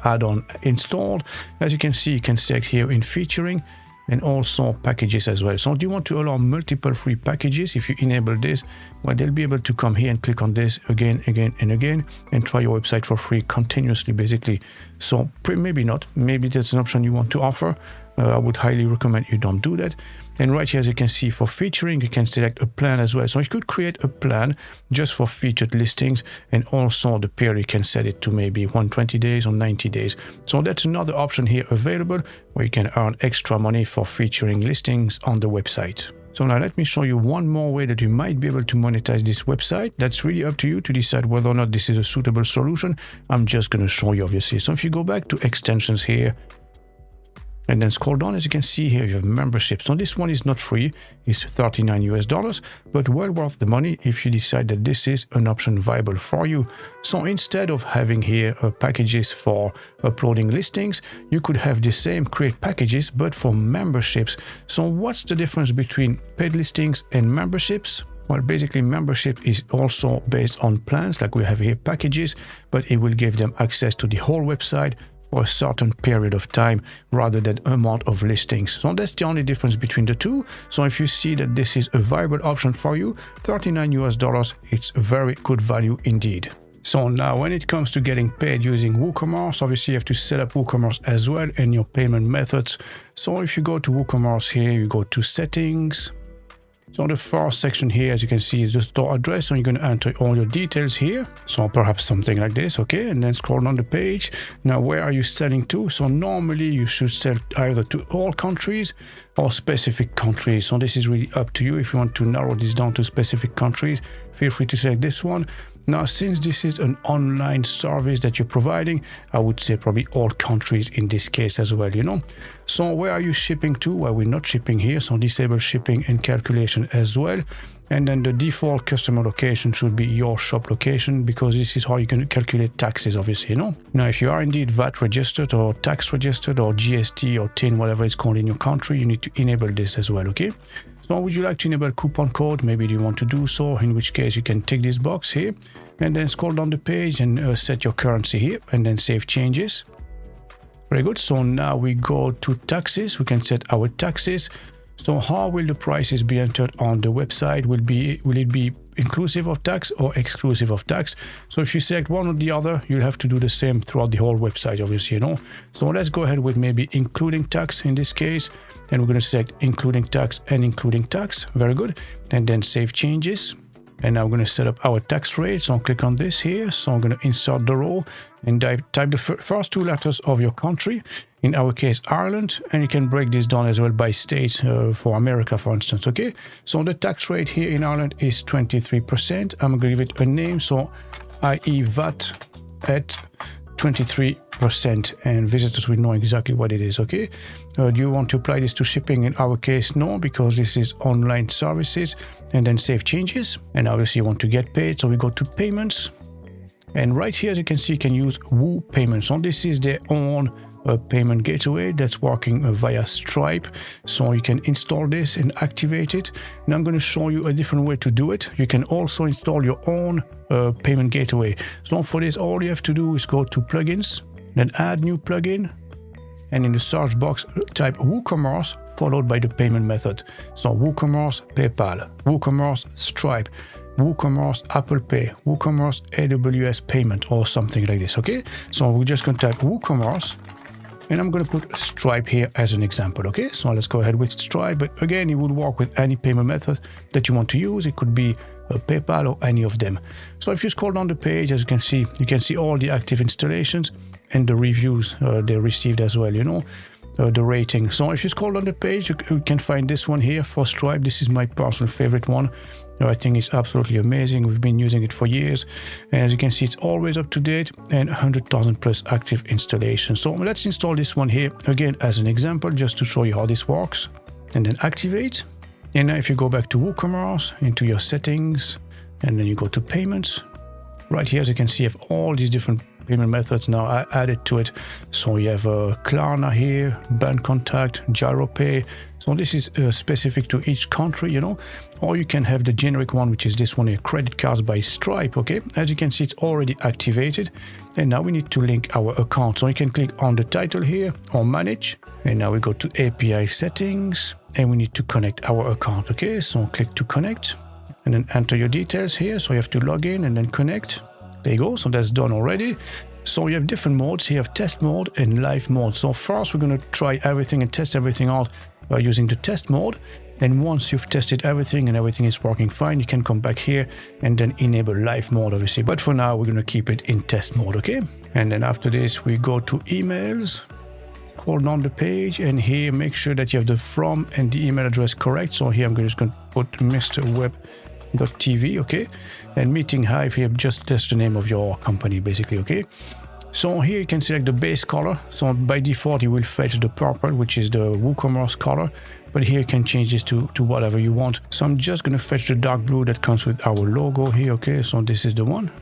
add-on installed, as you can see, you can select here in featuring and also packages as well. So do you want to allow multiple free packages? If you enable this, well, they'll be able to come here and click on this again and try your website for free continuously, basically. So maybe not, maybe that's an option you want to offer. I would highly recommend you don't do that. And right here, as you can see, for featuring, you can select a plan as well. So you could create a plan just for featured listings, and also the period you can set it to maybe 120 days or 90 days. So that's another option here available where you can earn extra money for featuring listings on the website. So now let me show you one more way that you might be able to monetize this website. That's really up to you to decide whether or not this is a suitable solution. I'm just going to show you, obviously. So if you go back to extensions here, and then scroll down, as you can see here, you have memberships. So this one is not free, it's $39 US, but well worth the money if you decide that this is an option viable for you. So instead of having here packages for uploading listings, you could have the same create packages, but for memberships. So what's the difference between paid listings and memberships? Well, basically membership is also based on plans, like we have here packages, but it will give them access to the whole website for a certain period of time rather than amount of listings. So that's the only difference between the two. So if you see that this is a viable option for you, $39 US, it's a very good value indeed. So now when it comes to getting paid using WooCommerce, obviously you have to set up WooCommerce as well and your payment methods. So if you go to WooCommerce here, you go to settings. So the first section here, as you can see, is the store address. So you're going to enter all your details here. So perhaps something like this, okay? And then scroll down the page. Now, where are you selling to? So normally you should sell either to all countries or specific countries. So this is really up to you. If you want to narrow this down to specific countries, feel free to select this one. Now, since this is an online service that you're providing, I would say probably all countries in this case as well, you know. So where are you shipping to? Well, we're not shipping here, so disable shipping and calculation as well. And then the default customer location should be your shop location, because this is how you can calculate taxes, obviously, you know. Now, if you are indeed VAT registered or tax registered or GST or TIN, whatever it's called in your country, you need to enable this as well, okay? So would you like to enable coupon code? Maybe you want to do so, in which case you can tick this box here and then scroll down the page and set your currency here and then save changes. Very good. So now we go to taxes. We can set our taxes. So how will the prices be entered on the website? Will it be inclusive of tax or exclusive of tax? So if you select one or the other, you'll have to do the same throughout the whole website, obviously, you know. So let's go ahead with maybe including tax in this case. Then we're going to select including tax and including tax. Very good. And then save changes. And now we're going to set up our tax rate. So I'll click on this here. So I'm going to insert the row and type the first 2 letters of your country. In our case, Ireland. And you can break this down as well by state for America, for instance. Okay. So the tax rate here in Ireland is 23%. I'm going to give it a name. So i.e. VAT at 23%, and visitors will know exactly what it is, okay? Do you want to apply this to shipping? In our case, no, because this is online services. And then save changes. And obviously you want to get paid, so we go to payments. And right here, as you can see, you can use Woo Payments. So this is their own payment gateway that's working via Stripe. So you can install this and activate it. And I'm going to show you a different way to do it. You can also install your own payment gateway. So for this, all you have to do is go to plugins, then add new plugin, and in the search box type WooCommerce followed by the payment method. So WooCommerce PayPal, WooCommerce Stripe, WooCommerce Apple Pay, WooCommerce AWS payment, or something like this. Okay, so we're just going to type WooCommerce, and I'm going to put Stripe here as an example. Okay, so let's go ahead with Stripe, but again, it would work with any payment method that you want to use. It could be PayPal or any of them. So if you scroll down the page, as you can see all the active installations and the reviews they received as well, you know, the rating. So if you scroll down the page, you can find this one here for Stripe. This is my personal favorite one. I think it's absolutely amazing. We've been using it for years. And as you can see, it's always up to date and 100,000 plus active installations. So let's install this one here again as an example, just to show you how this works. And then activate. And now if you go back to WooCommerce, into your settings, and then you go to payments. Right here, as you can see, you have all these different payment methods now added to it. So you have Klarna here, bank contact, GiroPay. So this is specific to each country, you know, or you can have the generic one, which is this one here, credit cards by Stripe. Okay, as you can see, it's already activated, and now we need to link our account. So you can click on the title here or manage, and now we go to API settings, and we need to connect our account. Okay, so click to connect, and then enter your details here. So you have to log in and then connect. There you go. So that's done already. So you have different modes. You have test mode and live mode. So first we're going to try everything and test everything out by using the test mode. And once you've tested everything and everything is working fine, you can come back here and then enable live mode, obviously. But for now, we're going to keep it in test mode, okay? And then after this, we go to emails, scroll down the page, and here make sure that you have the from and the email address correct. So here I'm just going to put mrweb.tv, okay? And meeting hive here, just that's the name of your company, basically, okay? So here you can select the base color. So by default, you will fetch the purple, which is the WooCommerce color. But here you can change this to whatever you want. So I'm just going to fetch the dark blue that comes with our logo here. Okay, so this is the one.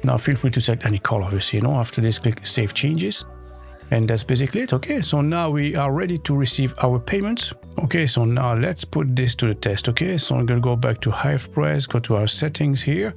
Now feel free to select any color, obviously, you know. After this, click Save Changes. And that's basically it. Okay, so now we are ready to receive our payments. Okay, so now let's put this to the test. Okay, so I'm going to go back to Hive Price, go to our settings here.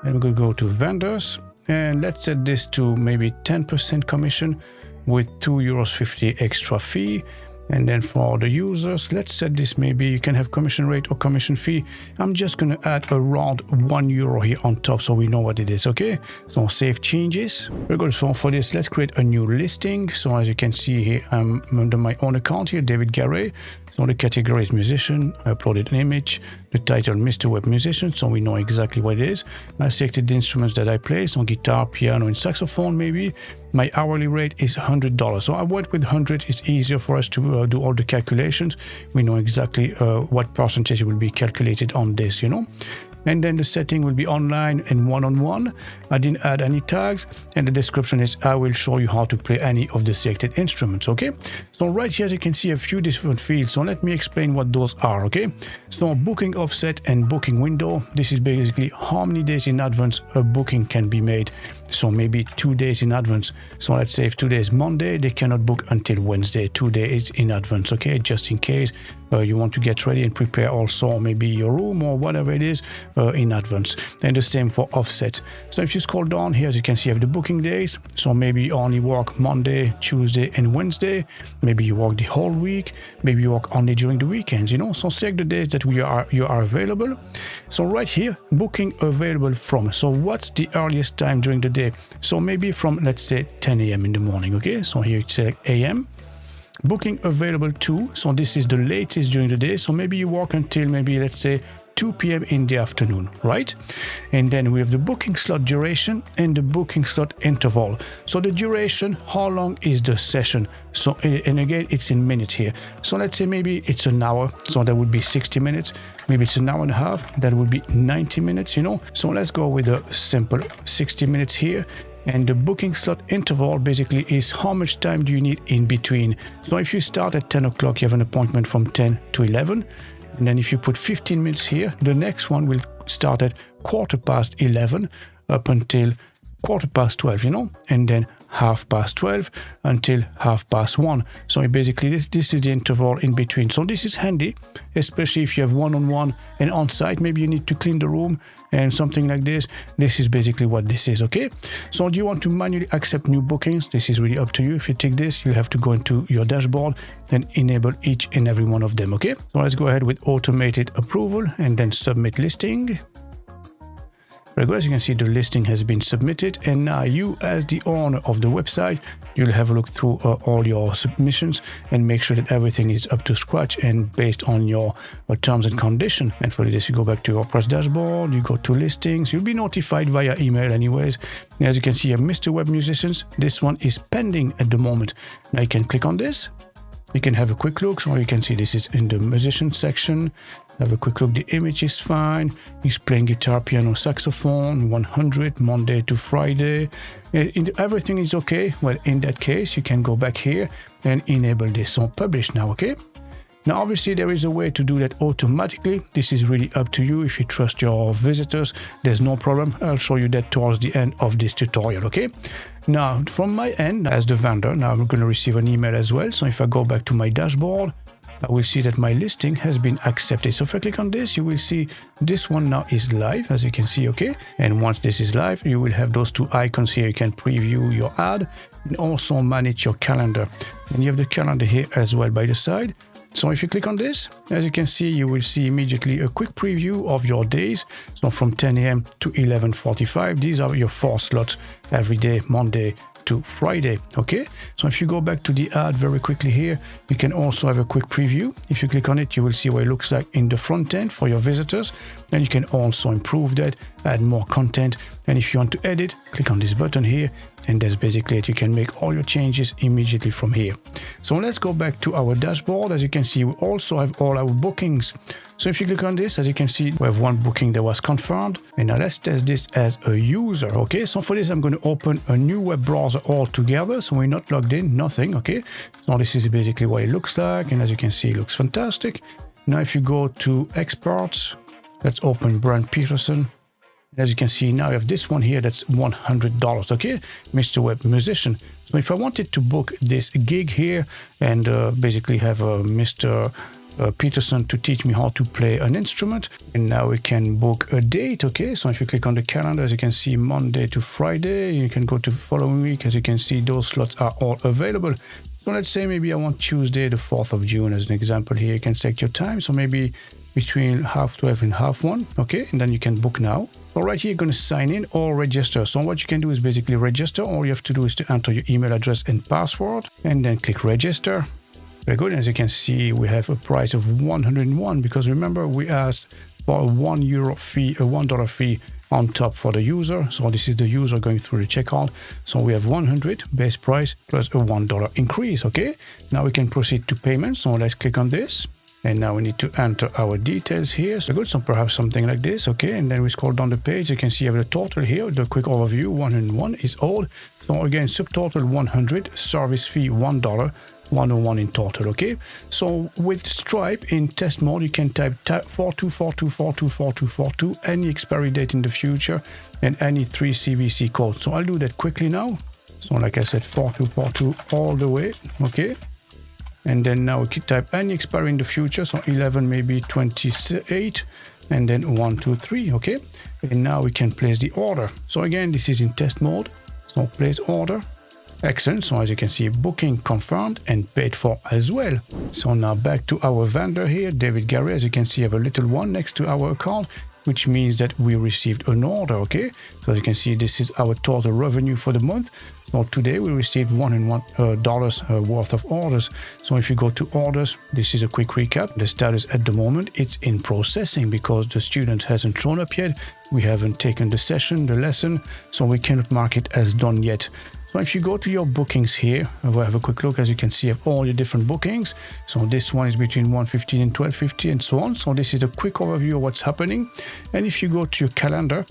And we're going to go to vendors. And let's set this to maybe 10% commission with €2.50 extra fee. And then for the users, let's set this, maybe you can have commission rate or commission fee. I'm just going to add around €1 here on top so we know what it is, okay? So save changes. We're going to, for this, let's create a new listing. So as you can see here, I'm under my own account here, David Garay. So the category is musician. I uploaded an image, the title Mr. Web Musician, so we know exactly what it is. I selected the instruments that I play, so guitar, piano, and saxophone maybe. My hourly rate is $100. So I went with 100. It's easier for us to do all the calculations. We know exactly what percentage will be calculated on this, you know. And then the setting will be online and one-on-one. I didn't add any tags, and the description is I will show you how to play any of the selected instruments, okay? So right here, as you can see, a few different fields. So let me explain what those are, okay? So booking offset and booking window. This is basically how many days in advance a booking can be made. So maybe 2 days in advance. So let's say if today is Monday, they cannot book until Wednesday. 2 days in advance, okay? Just in case you want to get ready and prepare also maybe your room or whatever it is in advance. And the same for offset. So if you scroll down here, as you can see, you have the booking days. So maybe you only work Monday, Tuesday, and Wednesday. Maybe you work the whole week. Maybe you work only during the weekends, you know? So select the days that you are available. So right here, booking available from. So what's the earliest time during the day? So maybe from, let's say, 10 a.m. in the morning, okay? So here you select a.m. Booking available to, so this is the latest during the day. So maybe you work until maybe, let's say, 2 p.m. in the afternoon, right? And then we have the booking slot duration and the booking slot interval. So the duration, how long is the session? So, and again, it's in minutes here. So let's say maybe it's an hour, so that would be 60 minutes. Maybe it's an hour and a half, that would be 90 minutes, you know? So let's go with a simple 60 minutes here. And the booking slot interval basically is how much time do you need in between. So if you start at 10 o'clock, you have an appointment from 10 to 11. And then if you put 15 minutes here, the next one will start at 11:15 up until 12:15, you know, and then 12:30 until 1:30. So basically this is the interval in between. So this is handy, especially if you have one-on-one and on-site. Maybe you need to clean the room and something like this. This is basically what this is, okay? So do you want to manually accept new bookings? This is really up to you. If you tick this, you'll have to go into your dashboard and enable each and every one of them, okay? So let's go ahead with automated approval and then submit listing. Very good. As you can see, the listing has been submitted, and now you, as the owner of the website, you'll have a look through all your submissions and make sure that everything is up to scratch and based on your terms and conditions. And for this, you go back to your WordPress dashboard, you go to listings, you'll be notified via email anyways. And as you can see here, Mr. Web Musicians, this one is pending at the moment. Now you can click on this. You can have a quick look. So you can see this is in the musician section. Have a quick look. The image is fine. He's playing guitar, piano, saxophone, 100, Monday to Friday. Everything is okay. Well, in that case, you can go back here and enable this. So publish now, okay? Now, obviously, there is a way to do that automatically. This is really up to you. If you trust your visitors, there's no problem. I'll show you that towards the end of this tutorial, okay? Now, from my end, as the vendor, now I'm going to receive an email as well. So if I go back to my dashboard, I will see that my listing has been accepted. So if I click on this, you will see this one now is live, as you can see, okay? And once this is live, you will have those two icons here. You can preview your ad and also manage your calendar. And you have the calendar here as well by the side. So if you click on this, as you can see, you will see immediately a quick preview of your days. So from 10 a.m. to 11:45, these are your 4 slots every day, Monday to Friday, okay? So if you go back to the ad very quickly here, you can also have a quick preview. If you click on it, you will see what it looks like in the front end for your visitors. And you can also improve that, add more content. And if you want to edit, click on this button here, and that's basically it. You can make all your changes immediately from here. So let's go back to our dashboard. As you can see, we also have all our bookings. So if you click on this, as you can see, we have one booking that was confirmed. And now let's test this as a user, okay? So for this, I'm going to open a new web browser altogether. So we're not logged in, nothing, okay? So this is basically what it looks like. And as you can see, it looks fantastic. Now, if you go to exports, let's open Brand Peterson. As you can see, now I have this one here that's $100, okay? Mr. Web Musician. So if I wanted to book this gig here and basically have Mr. Peterson to teach me how to play an instrument, and now we can book a date, okay? So if you click on the calendar, as you can see, Monday to Friday, you can go to the following week. As you can see, those slots are all available. So let's say maybe I want Tuesday, the 4th of June as an example here. You can select your time. So maybe between 12:30 and 1:30, okay? And then you can book now. So right here, you're going to sign in or register. So what you can do is basically register. All you have to do is to enter your email address and password and then click register. Very good. As you can see, we have a price of 101 because remember, we asked for a €1 fee, a $1 fee on top for the user. So this is the user going through the checkout. So we have 100 base price plus a $1 increase, okay? Now we can proceed to payment. So let's click on this. And now we need to enter our details here. So good, so perhaps something like this, okay? And then we scroll down the page. You can see you have the total here, the quick overview, 101 is old. So again, subtotal 100, service fee $1, 101 in total, okay? So with Stripe in test mode, you can type 4242424242, any expiry date in the future, and any 3 CVC code. So I'll do that quickly now. So like I said, 4242 all the way, okay? And then now we can type any expiry in the future. So 11, maybe 28, and then 1, 2, 3, okay? And now we can place the order. So again, this is in test mode. So place order. Excellent. So as you can see, booking confirmed and paid for as well. So now back to our vendor here, David Gary. As you can see, I have a little one next to our account, which means that we received an order, okay? So as you can see, this is our total revenue for the month. So today we received $101 worth of orders. So if you go to orders, this is a quick recap. The status at the moment, it's in processing because the student hasn't shown up yet. We haven't taken the session, the lesson, so we cannot mark it as done yet. So if you go to your bookings here, we'll have a quick look. As you can see, you have all your different bookings. So this one is between 1:15 and 12:50 and so on. So this is a quick overview of what's happening. And if you go to your calendar,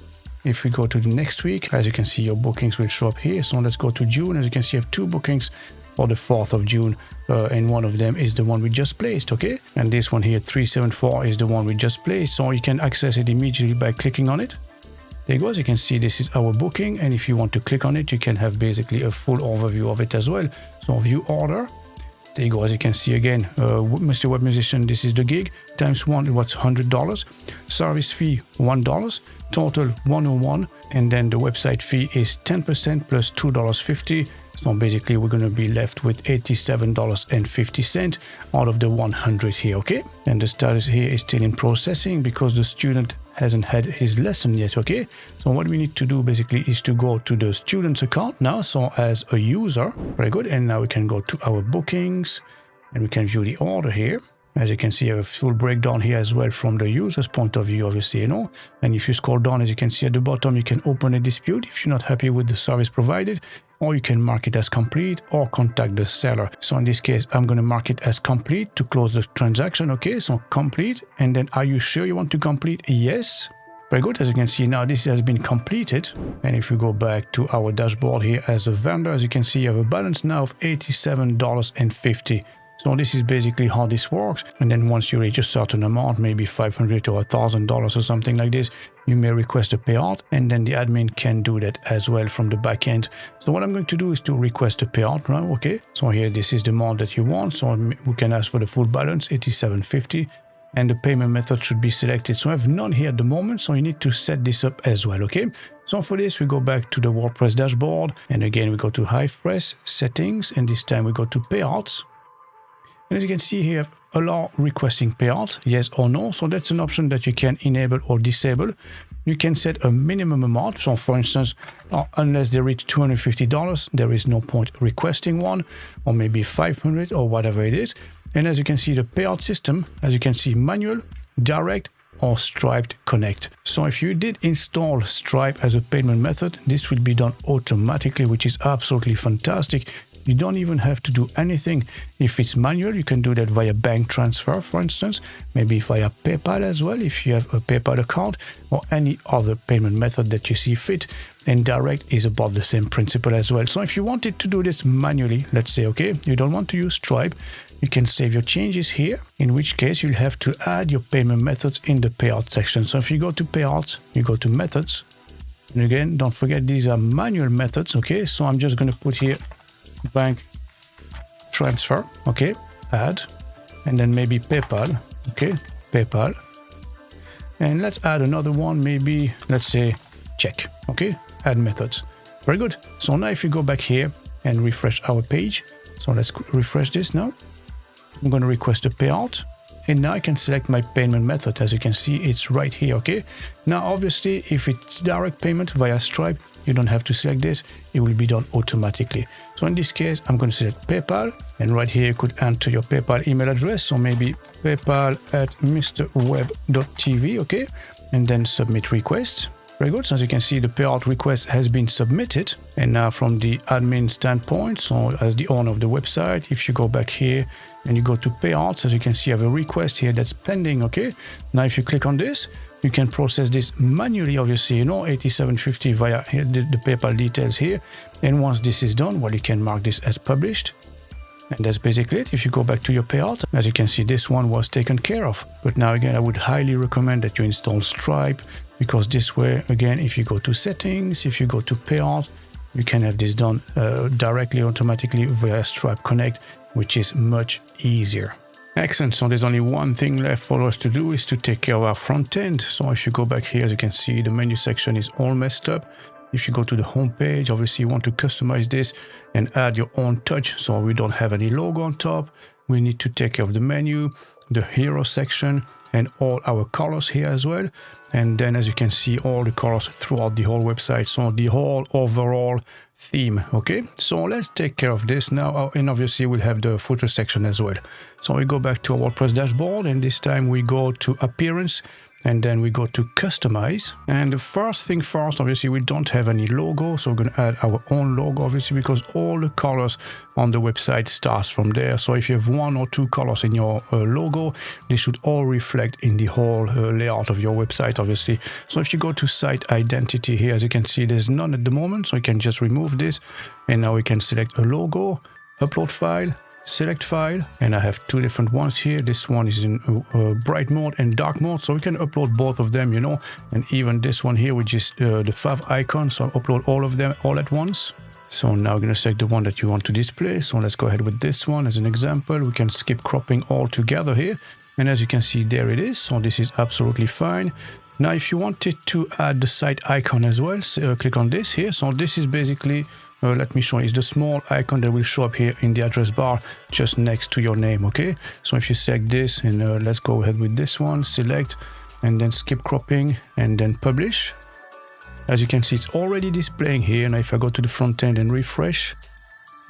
if we go to the next week, as you can see, your bookings will show up here. So let's go to June. As you can see, you have 2 bookings for the 4th of June. And one of them is the one we just placed, okay? And this one here, 374, is the one we just placed. So you can access it immediately by clicking on it. There you go. As you can see, this is our booking. And if you want to click on it, you can have basically a full overview of it as well. So view order. There you go. As you can see again, Mr. Web Musician, this is the gig. Times 1, what's $100. Service fee, $1. Total 101. And then the website fee is 10% plus $2.50. So basically, we're going to be left with $87.50 out of the 100 here, okay? And the status here is still in processing because the student hasn't had his lesson yet, okay? So what we need to do basically is to go to the student's account now, so as a user. Very good. And now we can go to our bookings and we can view the order here. As you can see, I have a full breakdown here as well from the user's point of view, obviously, you know. And if you scroll down, as you can see at the bottom, you can open a dispute if you're not happy with the service provided, or you can mark it as complete or contact the seller. So in this case, I'm going to mark it as complete to close the transaction. Okay, so complete. And then are you sure you want to complete? Yes. Very good. As you can see now, this has been completed. And if we go back to our dashboard here as a vendor, as you can see, you have a balance now of $87.50. So this is basically how this works. And then once you reach a certain amount, maybe $500 or $1,000 or something like this, you may request a payout, and then the admin can do that as well from the back end. So what I'm going to do is to request a payout now, okay? So here, this is the amount that you want. So we can ask for the full balance, $87.50, and the payment method should be selected. So I have none here at the moment, so you need to set this up as well, okay? So for this, we go back to the WordPress dashboard, and again, we go to HivePress, settings, and this time we go to payouts. And as you can see here, allow requesting payout, yes or no. So that's an option that you can enable or disable. You can set a minimum amount. So for instance, unless they reach $250, there is no point requesting one, or maybe $500 or whatever it is. And as you can see, the payout system, as you can see, manual, direct, or Stripe Connect. So if you did install Stripe as a payment method, this will be done automatically, which is absolutely fantastic. You don't even have to do anything. If it's manual, you can do that via bank transfer, for instance, maybe via PayPal as well, if you have a PayPal account, or any other payment method that you see fit. And direct is about the same principle as well. So if you wanted to do this manually, let's say, okay, you don't want to use Stripe, you can save your changes here, in which case you'll have to add your payment methods in the payout section. So if you go to payouts, you go to methods, and again, don't forget these are manual methods, okay? So I'm just going to put here bank transfer, okay, add, and then maybe PayPal, okay, PayPal, and let's add another one, maybe let's say check, okay, add methods. Very good. So now if you go back here and refresh our page, so let's refresh this now. I'm going to request a payout, and now I can select my payment method. As you can see, it's right here, okay? Now obviously, if it's direct payment via Stripe, you don't have to select this, it will be done automatically. So in this case, I'm going to select PayPal, and right here you could enter your PayPal email address, so maybe paypal@mrweb.tv, okay, and then submit request. Very good. So as you can see, the payout request has been submitted. And now from the admin standpoint, so as the owner of the website, if you go back here and you go to payouts, as you can see, I have a request here that's pending, okay? Now if you click on this, you can process this manually, obviously, you know, $87.50 via the PayPal details here. And once this is done, well, you can mark this as published. And that's basically it. If you go back to your payout, as you can see, this one was taken care of. But now again, I would highly recommend that you install Stripe, because this way, again, if you go to settings, if you go to payout, you can have this done directly, automatically via Stripe Connect, which is much easier. Excellent. So there's only one thing left for us to do, is to take care of our front end. So if you go back here, as you can see, the menu section is all messed up. If you go to the home page, obviously you want to customize this and add your own touch. So we don't have any logo on top. We need to take care of the menu, the hero section, and all our colors here as well. And then as you can see, all the colors throughout the whole website. So the whole overall theme, okay? So let's take care of this now. And obviously we'll have the footer section as well. So we go back to our WordPress dashboard, and this time we go to appearance, and then we go to customize. And the first thing first, obviously we don't have any logo, so we're going to add our own logo, obviously, because all the colors on the website starts from there. So if you have one or two colors in your logo, they should all reflect in the whole layout of your website, obviously. So if you go to site identity here, as you can see, there's none at the moment, so you can just remove this. And now we can select a logo, upload file, select file, and I have two different ones here. This one is in bright mode and dark mode, so we can upload both of them, you know, and even this one here, which is the fav icon, so I'll upload all of them all at once. So now we're going to select the one that you want to display. So let's go ahead with this one as an example. We can skip cropping all together here. And as you can see, there it is. So this is absolutely fine. Now, if you wanted to add the site icon as well, so click on this here. So this is basically, let me show you, it's the small icon that will show up here in the address bar just next to your name, okay? So if you select this, and let's go ahead with this one, select, and then skip cropping, and then publish. As you can see, it's already displaying here. Now, if I go to the front end and refresh,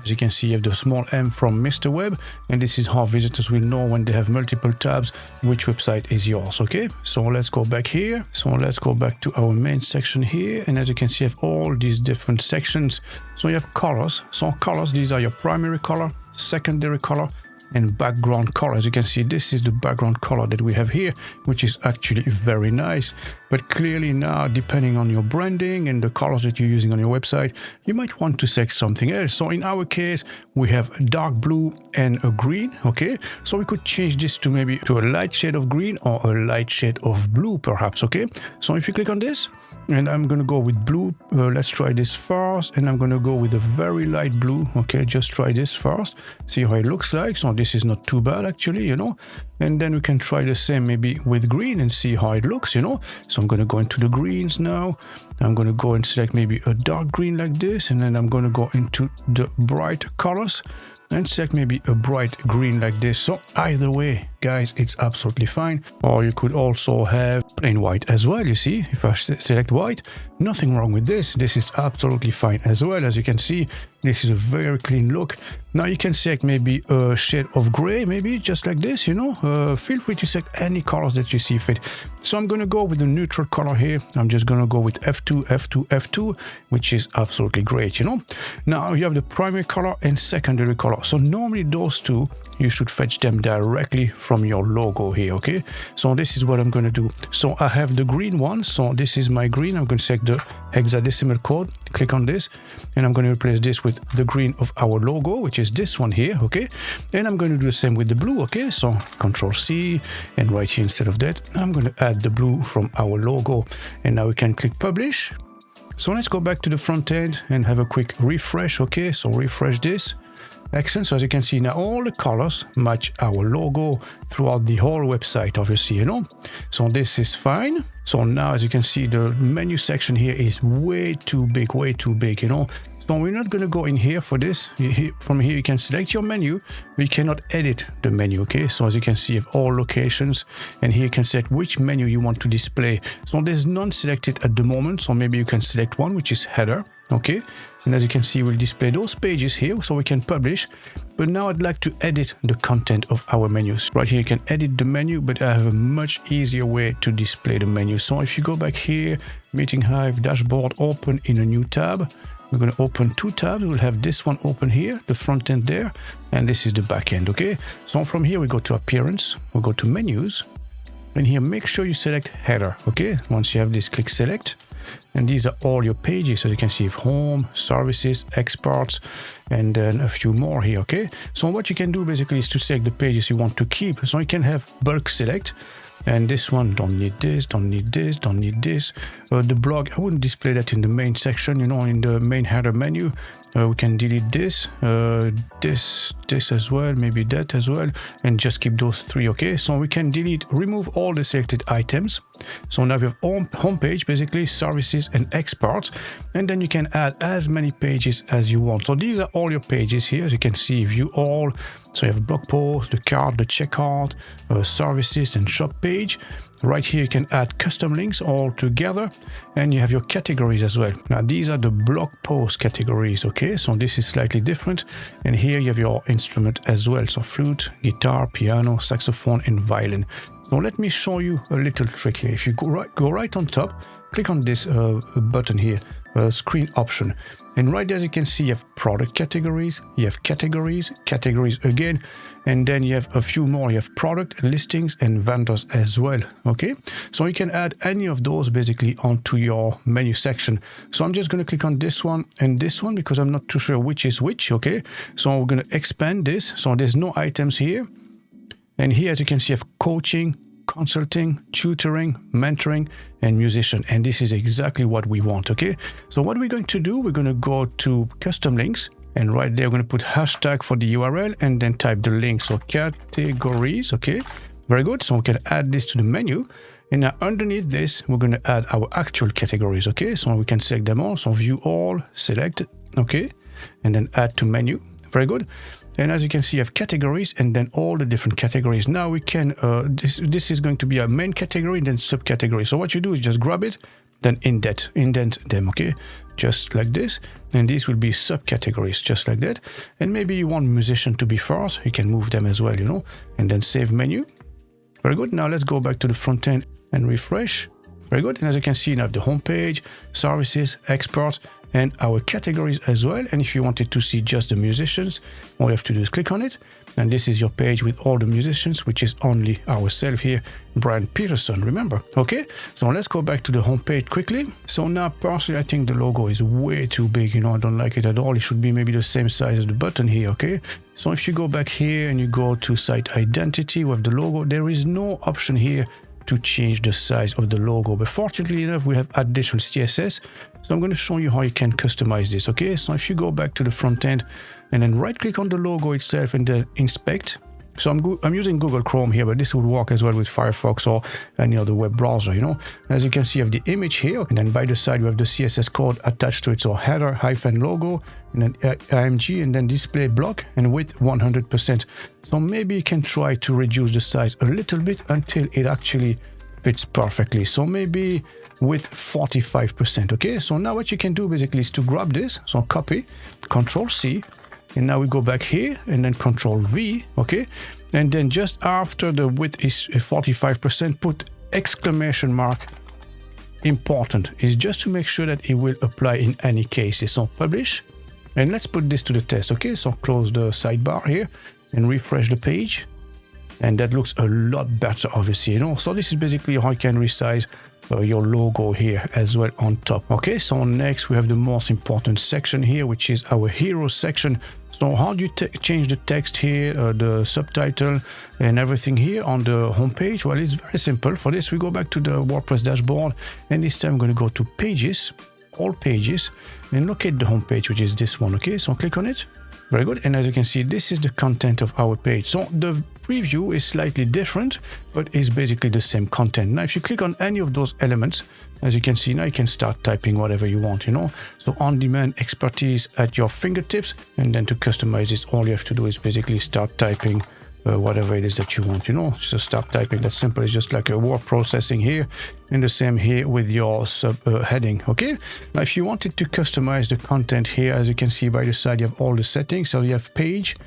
as you can see, you have the small M from Mr. Web, and this is how visitors will know when they have multiple tabs which website is yours, okay? So let's go back here. So let's go back to our main section here, and as you can see, you have all these different sections. So you have colors. So colors, these are your primary color, secondary color, and background color. As you can see, this is the background color that we have here, which is actually very nice. But clearly now, depending on your branding and the colors that you're using on your website, you might want to select something else. So in our case, we have dark blue and a green, okay? So we could change this to maybe to a light shade of green or a light shade of blue, perhaps, okay? So if you click on this, and I'm going to go with blue. Let's try this first, and I'm going to go with a very light blue. Okay, just try this first, see how it looks like. So this is not too bad actually, you know, and then we can try the same maybe with green and see how it looks, you know. So I'm going to go into the greens now. I'm going to go and select maybe a dark green like this, and then I'm going to go into the bright colors and select maybe a bright green like this. So either way, guys, it's absolutely fine. Or you could also have plain white as well. You see, if I select white, nothing wrong with this. This is absolutely fine as well. As you can see, this is a very clean look. Now you can select maybe a shade of gray, maybe just like this, you know. Feel free to select any colors that you see fit. So I'm going to go with the neutral color here. I'm just going to go with F2, F2, F2, which is absolutely great, you know. Now you have the primary color and secondary color. So normally those two, you should fetch them directly from your logo here, okay? So this is what I'm going to do. So I have the green one. So this is my green. I'm going to select the hexadecimal code, click on this, and I'm going to replace this with the green of our logo, which is this one here, okay? And I'm going to do the same with the blue, okay? So Control C, and right here instead of that, I'm going to add the blue from our logo. And now we can click publish. So let's go back to the front end and have a quick refresh, okay? So refresh this. Excellent. So as you can see now, all the colors match our logo throughout the whole website, obviously, you know. So this is fine. So now, as you can see, the menu section here is way too big, you know. So we're not going to go in here for this. From here, you can select your menu. We cannot edit the menu, okay? So as you can see, you have all locations, and here you can select which menu you want to display. So there's none selected at the moment. So maybe you can select one, which is header, okay? And as you can see, we'll display those pages here so we can publish. But now I'd like to edit the content of our menus. Right here, you can edit the menu, but I have a much easier way to display the menu. So if you go back here, Meeting Hive dashboard, open in a new tab. We're going to open two tabs. We'll have this one open here, the front end there, and this is the back end, okay? So from here, we go to Appearance, we'll go to Menus, and here, make sure you select Header, okay? Once you have this, click Select, and these are all your pages. As you can see, Home, Services, Exports, and then a few more here, okay? So what you can do basically is to select the pages you want to keep. So you can have bulk select, and this one, don't need this, don't need this, don't need this. The blog, I wouldn't display that in the main section, you know, in the main header menu. We can delete this, this as well, maybe that as well, and just keep those three, okay? So we can remove all the selected items. So now we have homepage, basically, services and exports, and then you can add as many pages as you want. So these are all your pages here. As you can see, view all. So you have blog post, the cart, the checkout, services and shop page. Right here, you can add custom links all together, and you have your categories as well. Now, these are the blog post categories, okay? So this is slightly different. And here you have your instrument as well. So flute, guitar, piano, saxophone, and violin. So let me show you a little trick here. If you go right on top, click on this button here, screen option. And right there, as you can see, you have product categories, you have categories again, and then you have a few more. You have product, listings, and vendors as well, okay? So you can add any of those basically onto your menu section. So I'm just going to click on this one and this one because I'm not too sure which is which, okay? So we're going to expand this. So there's no items here. And here, as you can see, you have coaching, consulting, tutoring, mentoring, and musician. And this is exactly what we want, okay? So what we're going to do, we're going to go to custom links, and right there, we're going to put hashtag for the URL and then type the link. So categories, okay? Very good. So we can add this to the menu. And now underneath this, we're going to add our actual categories, okay? So we can select them all. So view all, select, okay? And then add to menu. Very good. And as you can see, you have categories and then all the different categories. Now we can, this is going to be a main category and then subcategory. So what you do is just grab it, then indent them, okay? Just like this. And these will be subcategories, just like that. And maybe you want musician to be first. You can move them as well, you know, and then save menu. Very good. Now let's go back to the front end and refresh. Very good. And as you can see, now the home page, services, exports, and our categories as well. And if you wanted to see just the musicians, all you have to do is click on it. And this is your page with all the musicians, which is only ourselves here, Brian Peterson, remember? Okay, so let's go back to the home page quickly. So now, personally, I think the logo is way too big. You know, I don't like it at all. It should be maybe the same size as the button here, okay? So if you go back here and you go to site identity with the logo, there is no option here to change the size of the logo. But fortunately enough, we have additional CSS. So I'm going to show you how you can customize this, okay? So if you go back to the front end and then right click on the logo itself and then inspect. So I'm using Google Chrome here, but this would work as well with Firefox or any other web browser, you know. As you can see, you have the image here, and then by the side, you have the CSS code attached to it. So header hyphen logo, and then IMG, and then display block, and width 100%. So maybe you can try to reduce the size a little bit until it actually fits perfectly. So maybe with 45%, okay? So now what you can do basically is to grab this, so copy, Control C, and now we go back here and then Control V, okay? And then just after the width is 45%, put exclamation mark important. Is just to make sure that it will apply in any cases. So publish, and let's put this to the test, okay? So close the sidebar here and refresh the page. And that looks a lot better, obviously, you know. So this is basically how you can resize your logo here as well on top. Okay, so next we have the most important section here, which is our hero section. So how do you change the text here, the subtitle and everything here on the home page? Well, it's very simple. For this, we go back to the WordPress dashboard, and this time I'm going to go to pages, all pages, and locate the home page, which is this one. Okay, so click on it. Very good. And as you can see, this is the content of our page. So the preview is slightly different, but it's basically the same content. Now, if you click on any of those elements, as you can see, now you can start typing whatever you want, you know. So on-demand expertise at your fingertips. And then to customize this, all you have to do is basically start typing whatever it is that you want, you know. So start typing. That's simple. It's just like a word processing here, and the same here with your sub heading. Okay, now if you wanted to customize the content here, as you can see by the side, you have all the settings. So you have page,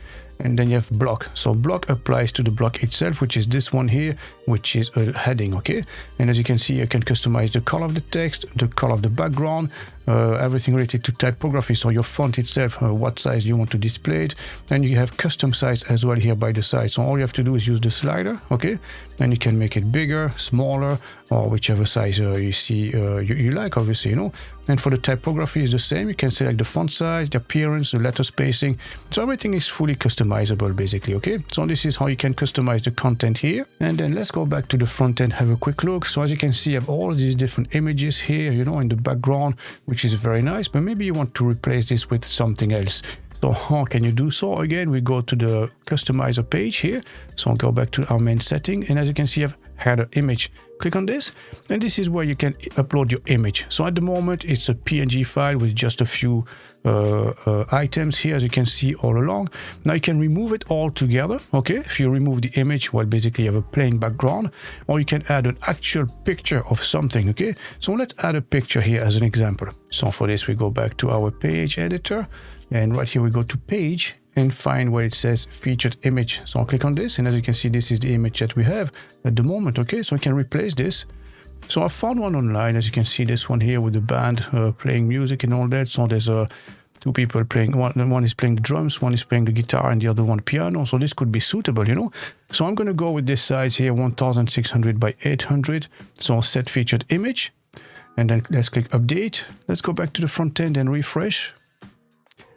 and then you have block. So block applies to the block itself, which is this one here, which is a heading. Okay, and as you can see, you can customize the color of the text, the color of the background, everything related to typography. So your font itself, what size you want to display it, and you have custom size as well here by the side. So all you have to do is use the slider, okay, and you can make it bigger, smaller, or whichever size you see you like, obviously, you know. And for the typography is the same. You can select the font size, the appearance, the letter spacing. So everything is fully customizable, basically, okay? So this is how you can customize the content here. And then let's go back to the front end, have a quick look. So as you can see, you have all these different images here, you know, in the background, which is very nice. But maybe you want to replace this with something else. So how can you do so? Again, we go to the customizer page here. So I'll go back to our main setting. And as you can see, you have header image. Click on this, and this is where you can upload your image. So at the moment, it's a PNG file with just a few items here, as you can see all along. Now you can remove it all together, okay? If you remove the image, well, basically you have a plain background, or you can add an actual picture of something, okay? So let's add a picture here as an example. So for this, we go back to our page editor, and right here we go to page, and find where it says featured image. So I'll click on this, and as you can see, this is the image that we have at the moment, okay? So I can replace this, So I found one online, as you can see, this one here with the band playing music and all that. So there's two people playing, one is playing the drums, one is playing the guitar, and the other one piano. So this could be suitable, you know. So I'm going to go with this size here, 1600 by 800. So set featured image, and then let's click update. Let's go back to the front end and refresh.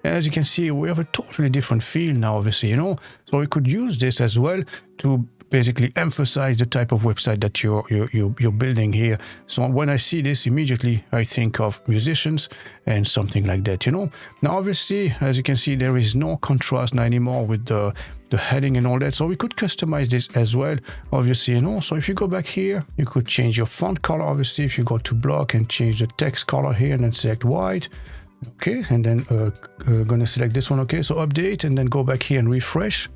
And as you can see, we have a totally different feel now, obviously, you know. So we could use this as well to basically emphasize the type of website that you're building here. So when I see this, immediately I think of musicians and something like that, you know. Now, obviously, as you can see, there is no contrast anymore with the heading and all that. So we could customize this as well, obviously, you know. So if you go back here, you could change your font color, obviously. If you go to block and change the text color here and then select white. Okay, and then gonna select this one. Okay, so update and then go back here and refresh.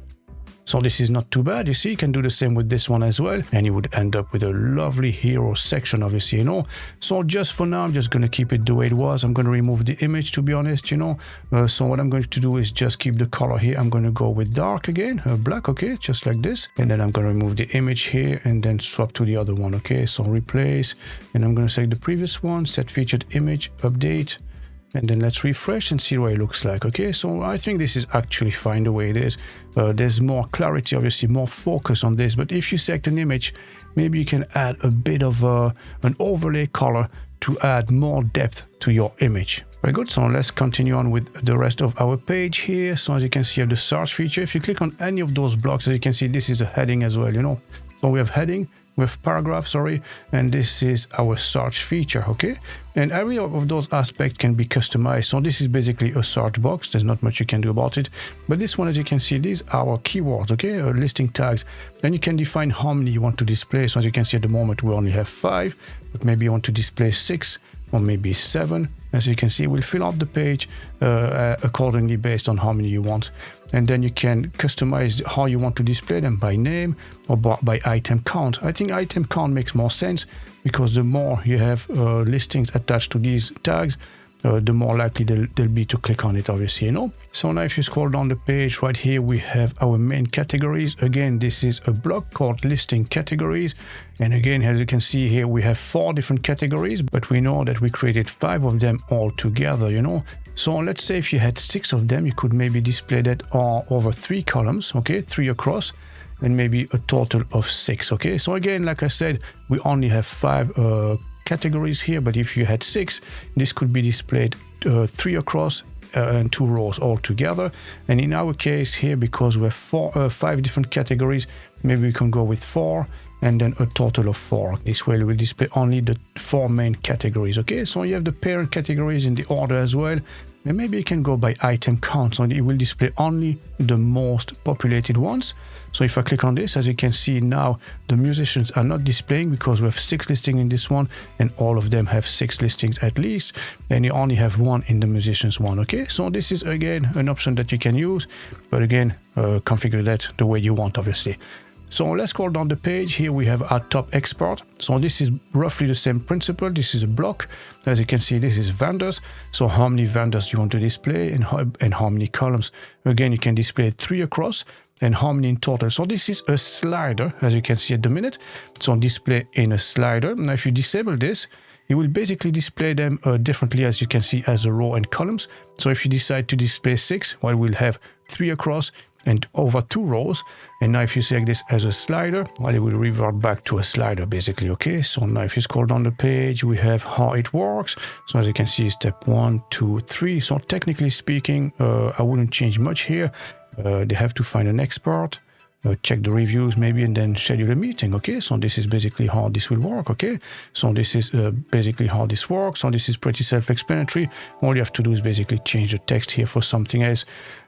So this is not too bad. You see, you can do the same with this one as well, and you would end up with a lovely hero section, obviously, you know. So just for now, I'm just going to keep it the way it was. I'm going to remove the image, to be honest, you know. So what I'm going to do is just keep the color here. I'm going to go with dark again, black, okay, just like this. And then I'm going to remove the image here and then swap to the other one, okay. So replace, and I'm going to select the previous one, set featured image, update. And then let's refresh and see what it looks like. Okay, so I think this is actually fine the way it is. There's more clarity, obviously, more focus on this. But if you select an image, maybe you can add a bit of an overlay color to add more depth to your image. Very good. So let's continue on with the rest of our page here. So as you can see, you have the search feature. If you click on any of those blocks, as you can see, this is a heading as well, you know. So we have heading, with paragraph, sorry, and this is our search feature, okay? And every of those aspects can be customized. So this is basically a search box. There's not much you can do about it. But this one, as you can see, these are our keywords, okay? Listing tags. Then you can define how many you want to display. So as you can see at the moment, we only have 5, but maybe you want to display 6 or maybe 7. As you can see, we'll fill out the page accordingly based on how many you want. And then you can customize how you want to display them by name or by item count. I think item count makes more sense because the more you have listings attached to these tags, the more likely they'll be to click on it, obviously, you know. So now if you scroll down the page right here, we have our main categories. Again, this is a block called listing categories. And again, as you can see here, we have 4 different categories, but we know that we created 5 of them all together, you know. So let's say if you had 6 of them, you could maybe display that over 3 columns, okay, 3 across, and maybe a total of 6, okay. So again, like I said, we only have 5 categories here, but if you had 6, this could be displayed 3 across and 2 rows all together. And in our case here, because we have 5 different categories, maybe we can go with 4 and then a total of 4. This way we will display only the 4 main categories, okay? So you have the parent categories in the order as well. And maybe you can go by item count, so it will display only the most populated ones. So if I click on this, as you can see now, the musicians are not displaying because we have 6 listings in this one, and all of them have 6 listings at least, and you only have 1 in the musicians one, okay? So this is, again, an option that you can use, but again, configure that the way you want, obviously. So let's scroll down the page. Here we have our top export. So this is roughly the same principle. This is a block. As you can see, this is vendors. So how many vendors do you want to display and how many columns? Again, you can display 3 across and how many in total. So this is a slider, as you can see at the minute. So display in a slider. Now, if you disable this, it will basically display them differently, as you can see, as a row and columns. So if you decide to display 6, well, we'll have 3 across and over 2 rows. And now if you select this as a slider, well, it will revert back to a slider basically, okay? So now if you scroll down the page, we have how it works. So as you can see, step 1, 2, 3. So technically speaking, I wouldn't change much here. They have to find an expert, check the reviews maybe, and then schedule a meeting, okay? So this is basically how this will work, okay? So this is basically how this works. So this is pretty self-explanatory. All you have to do is basically change the text here for something else.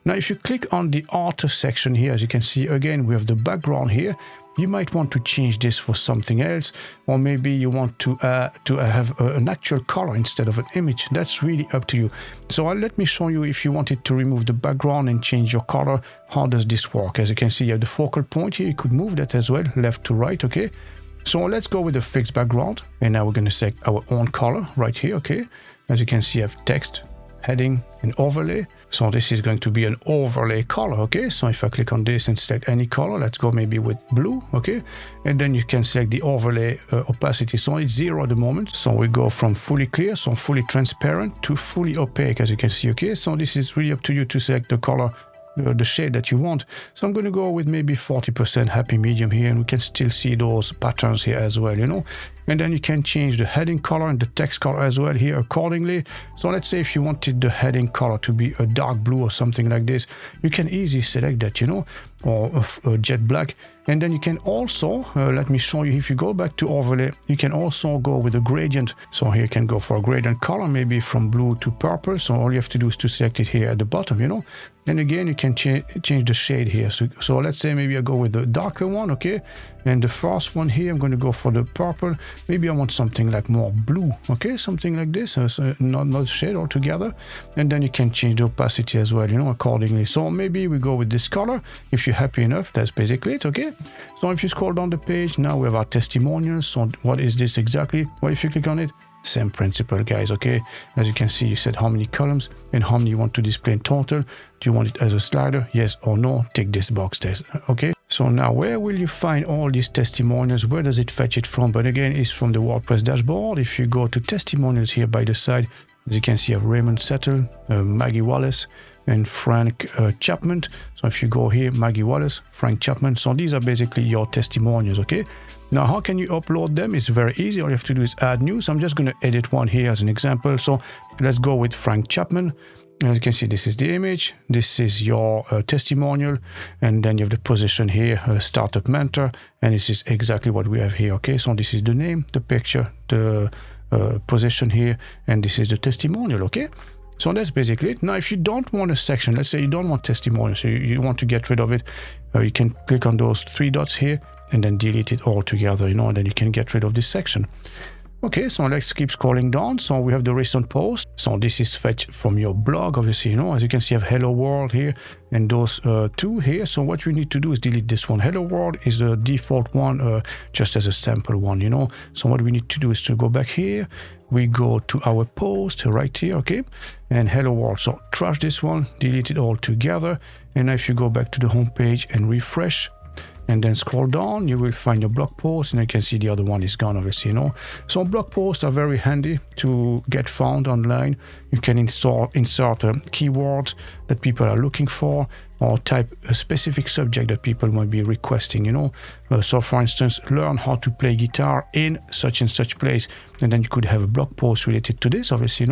Now, if you click on the author section here, as you can see, again, we have the background here. You might want to change this for something else, or maybe you want to have an actual color instead of an image. That's really up to you. So let me show you, if you wanted to remove the background and change your color, how does this work? As you can see, you have the focal point here. You could move that as well, left to right, okay? So let's go with a fixed background. And now we're going to select our own color right here, okay? As you can see, I have text, heading and overlay. So this is going to be an overlay color, okay? So if I click on this and select any color, let's go maybe with blue, okay? And then you can select the overlay opacity. So it's 0 at the moment. So we go from fully clear, so fully transparent, to fully opaque, as you can see, okay? So this is really up to you to select the color, the shade that you want. So I'm going to go with maybe 40% happy medium here, and we can still see those patterns here as well, you know. And then you can change the heading color and the text color as well here accordingly. So let's say if you wanted the heading color to be a dark blue or something like this, you can easily select that, you know, or a jet black. And then you can also, let me show you, if you go back to overlay, you can also go with a gradient. So here you can go for a gradient color, maybe from blue to purple. So all you have to do is to select it here at the bottom, you know. And again, you can change the shade here. So let's say maybe I go with the darker one, okay? And the first one here, I'm going to go for the purple. Maybe I want something like more blue, okay? Something like this, so not shade altogether. And then you can change the opacity as well, you know, accordingly. So maybe we go with this color. If you're happy enough, that's basically it, okay? So if you scroll down the page, now we have our testimonials. So what is this exactly? Well, if you click on it, same principle, guys, okay? As you can see, you said how many columns and how many you want to display in total. Do you want it as a slider? Yes or no? Tick this box test, okay? So now where will you find all these testimonials? Where does it fetch it from? But again, it's from the WordPress dashboard. If you go to testimonials here by the side, as you can see, you have Raymond Settle, Maggie Wallace, and Frank Chapman. So if you go here, Maggie Wallace, Frank Chapman. So these are basically your testimonials, okay? Now, how can you upload them? It's very easy. All you have to do is add new. So I'm just going to edit one here as an example. So let's go with Frank Chapman. As you can see, this is the image. This is your testimonial. And then you have the position here, Startup Mentor. And this is exactly what we have here, okay? So this is the name, the picture, the position here. And this is the testimonial, okay? So that's basically it. Now, if you don't want a section, let's say you don't want testimonial, so you want to get rid of it, you can click on those 3 dots here and then delete it all together, you know, and then you can get rid of this section. Okay, so let's keep scrolling down. So we have the recent post. So this is fetched from your blog, obviously, you know, as you can see, you have Hello World here and those two here. So what we need to do is delete this one. Hello World is the default one, just as a sample one, you know. So what we need to do is to go back here. We go to our post right here, okay? And Hello World. So trash this one, delete it all together. And if you go back to the home page and refresh, and then scroll down, you will find your blog post, and you can see the other one is gone, obviously, you know. So blog posts are very handy to get found online. You can insert keywords that people are looking for, or type a specific subject that people might be requesting, you know. So for instance, learn how to play guitar in such and such place, and then you could have a blog post related to this, obviously, you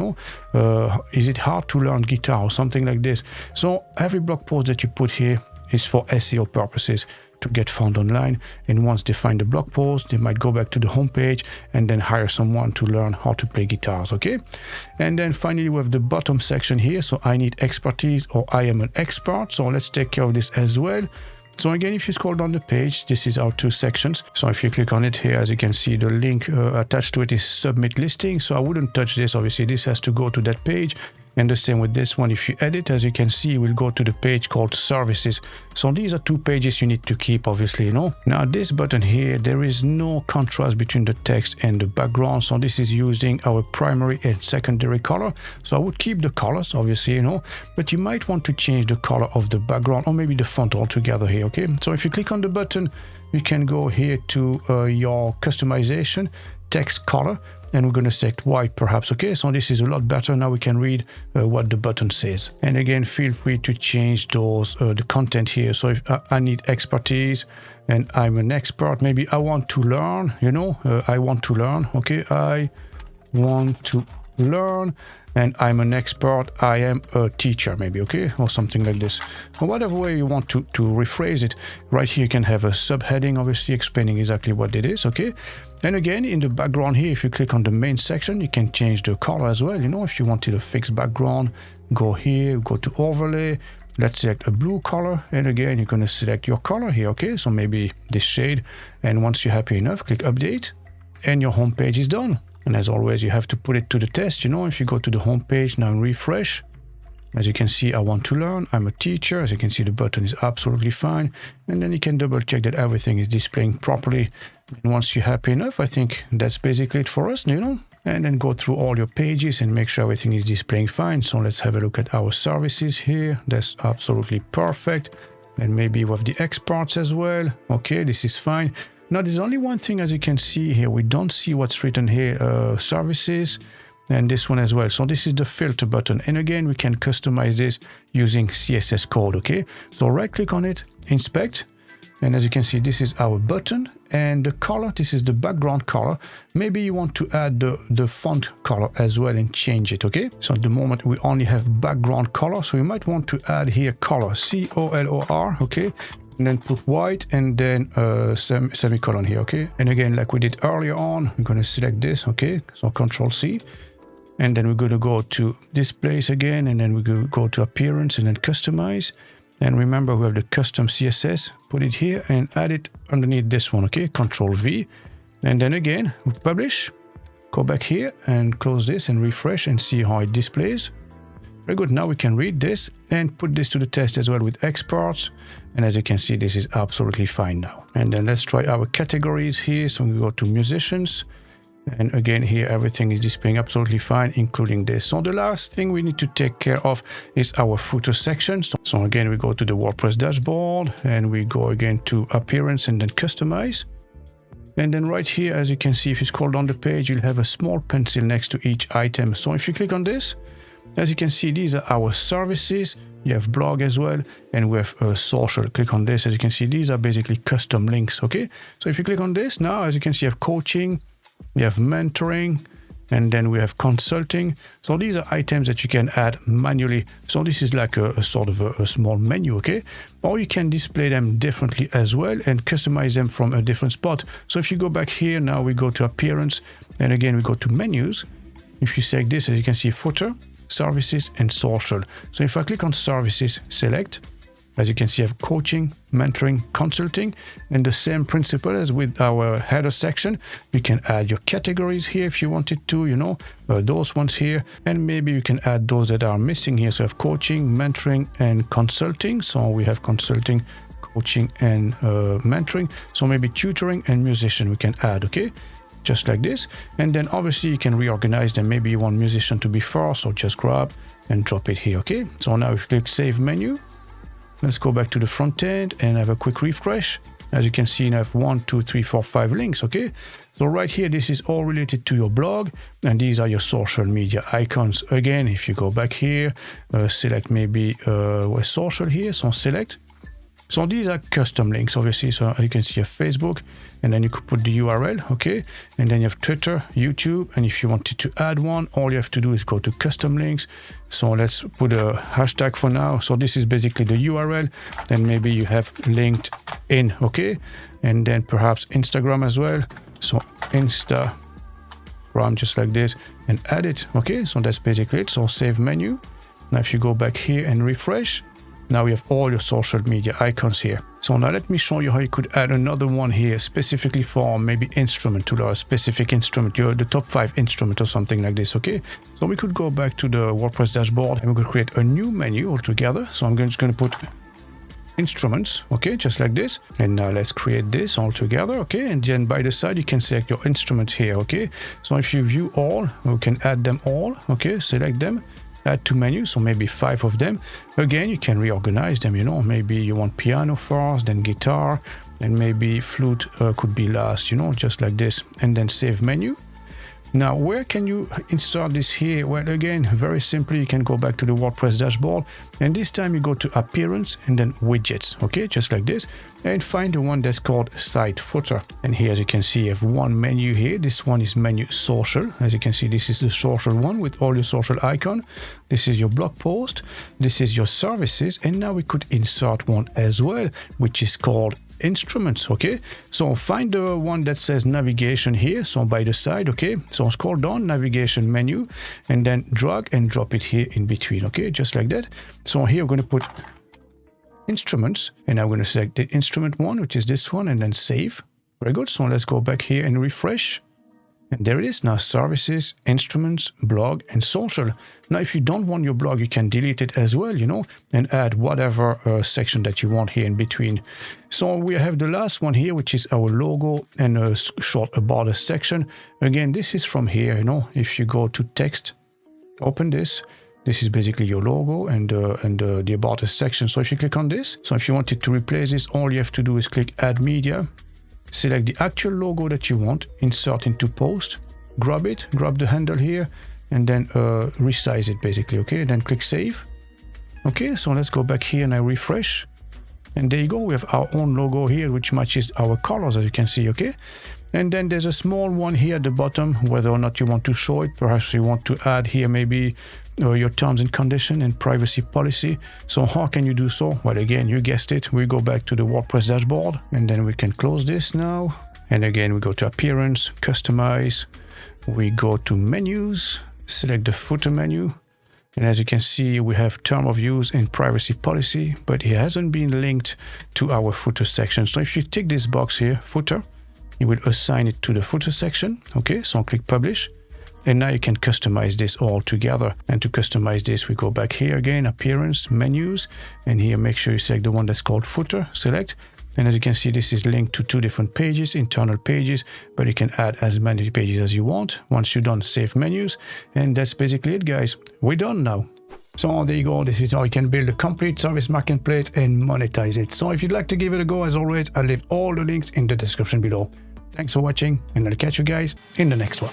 know. Is it hard to learn guitar or something like this? So every blog post that you put here is for SEO purposes, to get found online. And once they find the blog post, they might go back to the homepage and then hire someone to learn how to play guitars, okay? And then finally, we have the bottom section here. So I need expertise, or I am an expert. So let's take care of this as well. So again, if you scroll down the page, this is our 2 sections. So if you click on it here, as you can see, the link attached to it is submit listing. So I wouldn't touch this. Obviously, this has to go to that page. And the same with this one. If you edit, as you can see, we'll go to the page called services. So these are 2 pages you need to keep, obviously, you know. Now this button here, there is no contrast between the text and the background. So this is using our primary and secondary color. So I would keep the colors, obviously, you know, but you might want to change the color of the background, or maybe the font altogether here, okay? So if you click on the button, you can go here to your customization, text color, and we're going to select white perhaps, okay? So this is a lot better. Now we can read what the button says. And again, feel free to change those, the content here. So if I need expertise and I'm an expert, maybe I want to learn, you know, I want to learn, okay? I want to learn, and I'm an expert, I am a teacher, maybe, okay? Or something like this. Or whatever way you want to rephrase it. Right here you can have a subheading, obviously, explaining exactly what it is, okay? And again, in the background here, if you click on the main section, you can change the color as well. You know, if you wanted a fixed background, go here, go to overlay, let's select a blue color. And again, you're going to select your color here, okay? So maybe this shade. And once you're happy enough, click update, and your home page is done. And as always, you have to put it to the test. You know, if you go to the home page now and refresh, as you can see, I want to learn, I'm a teacher. As you can see, the button is absolutely fine. And then you can double check that everything is displaying properly. And once you're happy enough, I think that's basically it for us, you know. and then go through all your pages and make sure everything is displaying fine. So let's have a look at our services here. That's absolutely perfect. And maybe with the exports as well. Okay, this is fine. Now there's only one thing, as you can see here, we don't see what's written here, services, and this one as well. So this is the filter button. And again, we can customize this using CSS code, okay? So right click on it, inspect. And as you can see, this is our button, and the color, this is the background color. Maybe you want to add the font color as well and change it, okay? So at the moment we only have background color, so you might want to add here color, C-O-L-O-R, okay? And then put white and then semicolon here, okay? And again, like we did earlier on, we're gonna select this, okay? So Control C. And then we're gonna go to displays again, and then we're gonna go to appearance and then customize. And remember, we have the custom CSS, put it here and add it underneath this one, okay? Control V. And then again, publish, go back here and close this and refresh and see how it displays. Very good. Now we can read this and put this to the test as well with exports. And as you can see, this is absolutely fine now. And then let's try our categories here. So we go to musicians. And again, here, everything is displaying absolutely fine, including this. So the last thing we need to take care of is our footer section. So again, we go to the WordPress dashboard and we go again to appearance and then customize. And then right here, as you can see, if you scroll down the page, you'll have a small pencil next to each item. So if you click on this, as you can see, these are our services. You have blog as well, and we have social. Click on this. As you can see, these are basically custom links, okay? So if you click on this now, as you can see, you have coaching, we have mentoring, and then we have consulting. So these are items that you can add manually. So this is like a sort of a small menu, okay? Or you can display them differently as well and customize them from a different spot. So if you go back here, now we go to appearance, and again, we go to menus. If you select this, as you can see, footer, services, and social. So if I click on services, select, as you can see, I have coaching, mentoring, consulting, and the same principle as with our header section. You can add your categories here if you wanted to, you know, those ones here, and maybe you can add those that are missing here. So I have coaching, mentoring, and consulting. So we have consulting, coaching, and mentoring. So maybe tutoring and musician we can add, okay? Just like this. And then obviously you can reorganize them. Maybe you want musician to be first, so just grab and drop it here, okay? So now if you click save menu, let's go back to the front end and have a quick refresh. As you can see, I have 1, 2, 3, 4, 5 links, okay? So right here, this is all related to your blog, and these are your social media icons. Again, if you go back here, select maybe social here, so select. So these are custom links, obviously. So you can see a Facebook, and then you could put the URL, okay? And then you have Twitter, YouTube, and if you wanted to add one, all you have to do is go to custom links. So let's put a hashtag for now. So this is basically the URL. Then maybe you have LinkedIn, okay? And then perhaps Instagram as well. So Instagram, just like this, and add it, okay? So that's basically it. So save menu. Now if you go back here and refresh, now we have all your social media icons here. So now let me show you how you could add another one here specifically for maybe instrument, to a specific instrument, the top 5 instrument or something like this, okay? So we could go back to the WordPress dashboard and we could create a new menu altogether. So I'm just going to put instruments, okay, just like this. And now let's create this all together, okay? And then by the side, you can select your instruments here, okay? So if you view all, we can add them all, okay? Select them. Add to menu, so maybe 5 of them. Again, you can reorganize them, you know, maybe you want piano first, then guitar, and maybe flute could be last, you know, just like this, and then save menu. Now, where can you insert this here? Well, again, very simply, you can go back to the WordPress dashboard, and this time you go to appearance and then widgets, okay, just like this, and find the one that's called site footer. And here, as you can see, you have one menu here. This one is menu social. As you can see, this is the social one with all your social icon. This is your blog post. This is your services. And now we could insert one as well, which is called instruments, okay? So find the one that says navigation here, so by the side, okay? So scroll down, navigation menu, and then drag and drop it here in between, okay? Just like that. So here we're going to put instruments, and I'm going to select the instrument one, which is this one, and then save. Very good. So let's go back here and refresh. And there it is now, services, instruments, blog, and social. Now, if you don't want your blog, you can delete it as well, you know, and add whatever section that you want here in between. So we have the last one here, which is our logo and a short about us section. Again, this is from here, you know, if you go to text, open this. This is basically your logo and the about us section. So if you click on this, so if you wanted to replace this, all you have to do is click add media. Select the actual logo that you want, insert into post, grab it, grab the handle here, and then resize it basically, okay? And then click save. Okay, so let's go back here and I refresh. And there you go, we have our own logo here, which matches our colors, as you can see, okay? And then there's a small one here at the bottom, whether or not you want to show it. Perhaps you want to add here maybe your terms and condition and privacy policy. So how can you do so? Well, again, you guessed it. We go back to the WordPress dashboard and then we can close this now. And again, we go to appearance, customize. We go to menus, select the footer menu. And as you can see, we have term of use and privacy policy, but it hasn't been linked to our footer section. So if you tick this box here, footer, it will assign it to the footer section. Okay, so click publish. And now you can customize this all together. And to customize this, we go back here again, appearance, menus, and here make sure you select the one that's called footer, select. And as you can see, this is linked to 2 different pages, internal pages, but you can add as many pages as you want. Once you're done, save menus. And that's basically it, guys. We're done now. So there you go. This is how you can build a complete service marketplace and monetize it. So if you'd like to give it a go, as always, I'll leave all the links in the description below. Thanks for watching, and I'll catch you guys in the next one.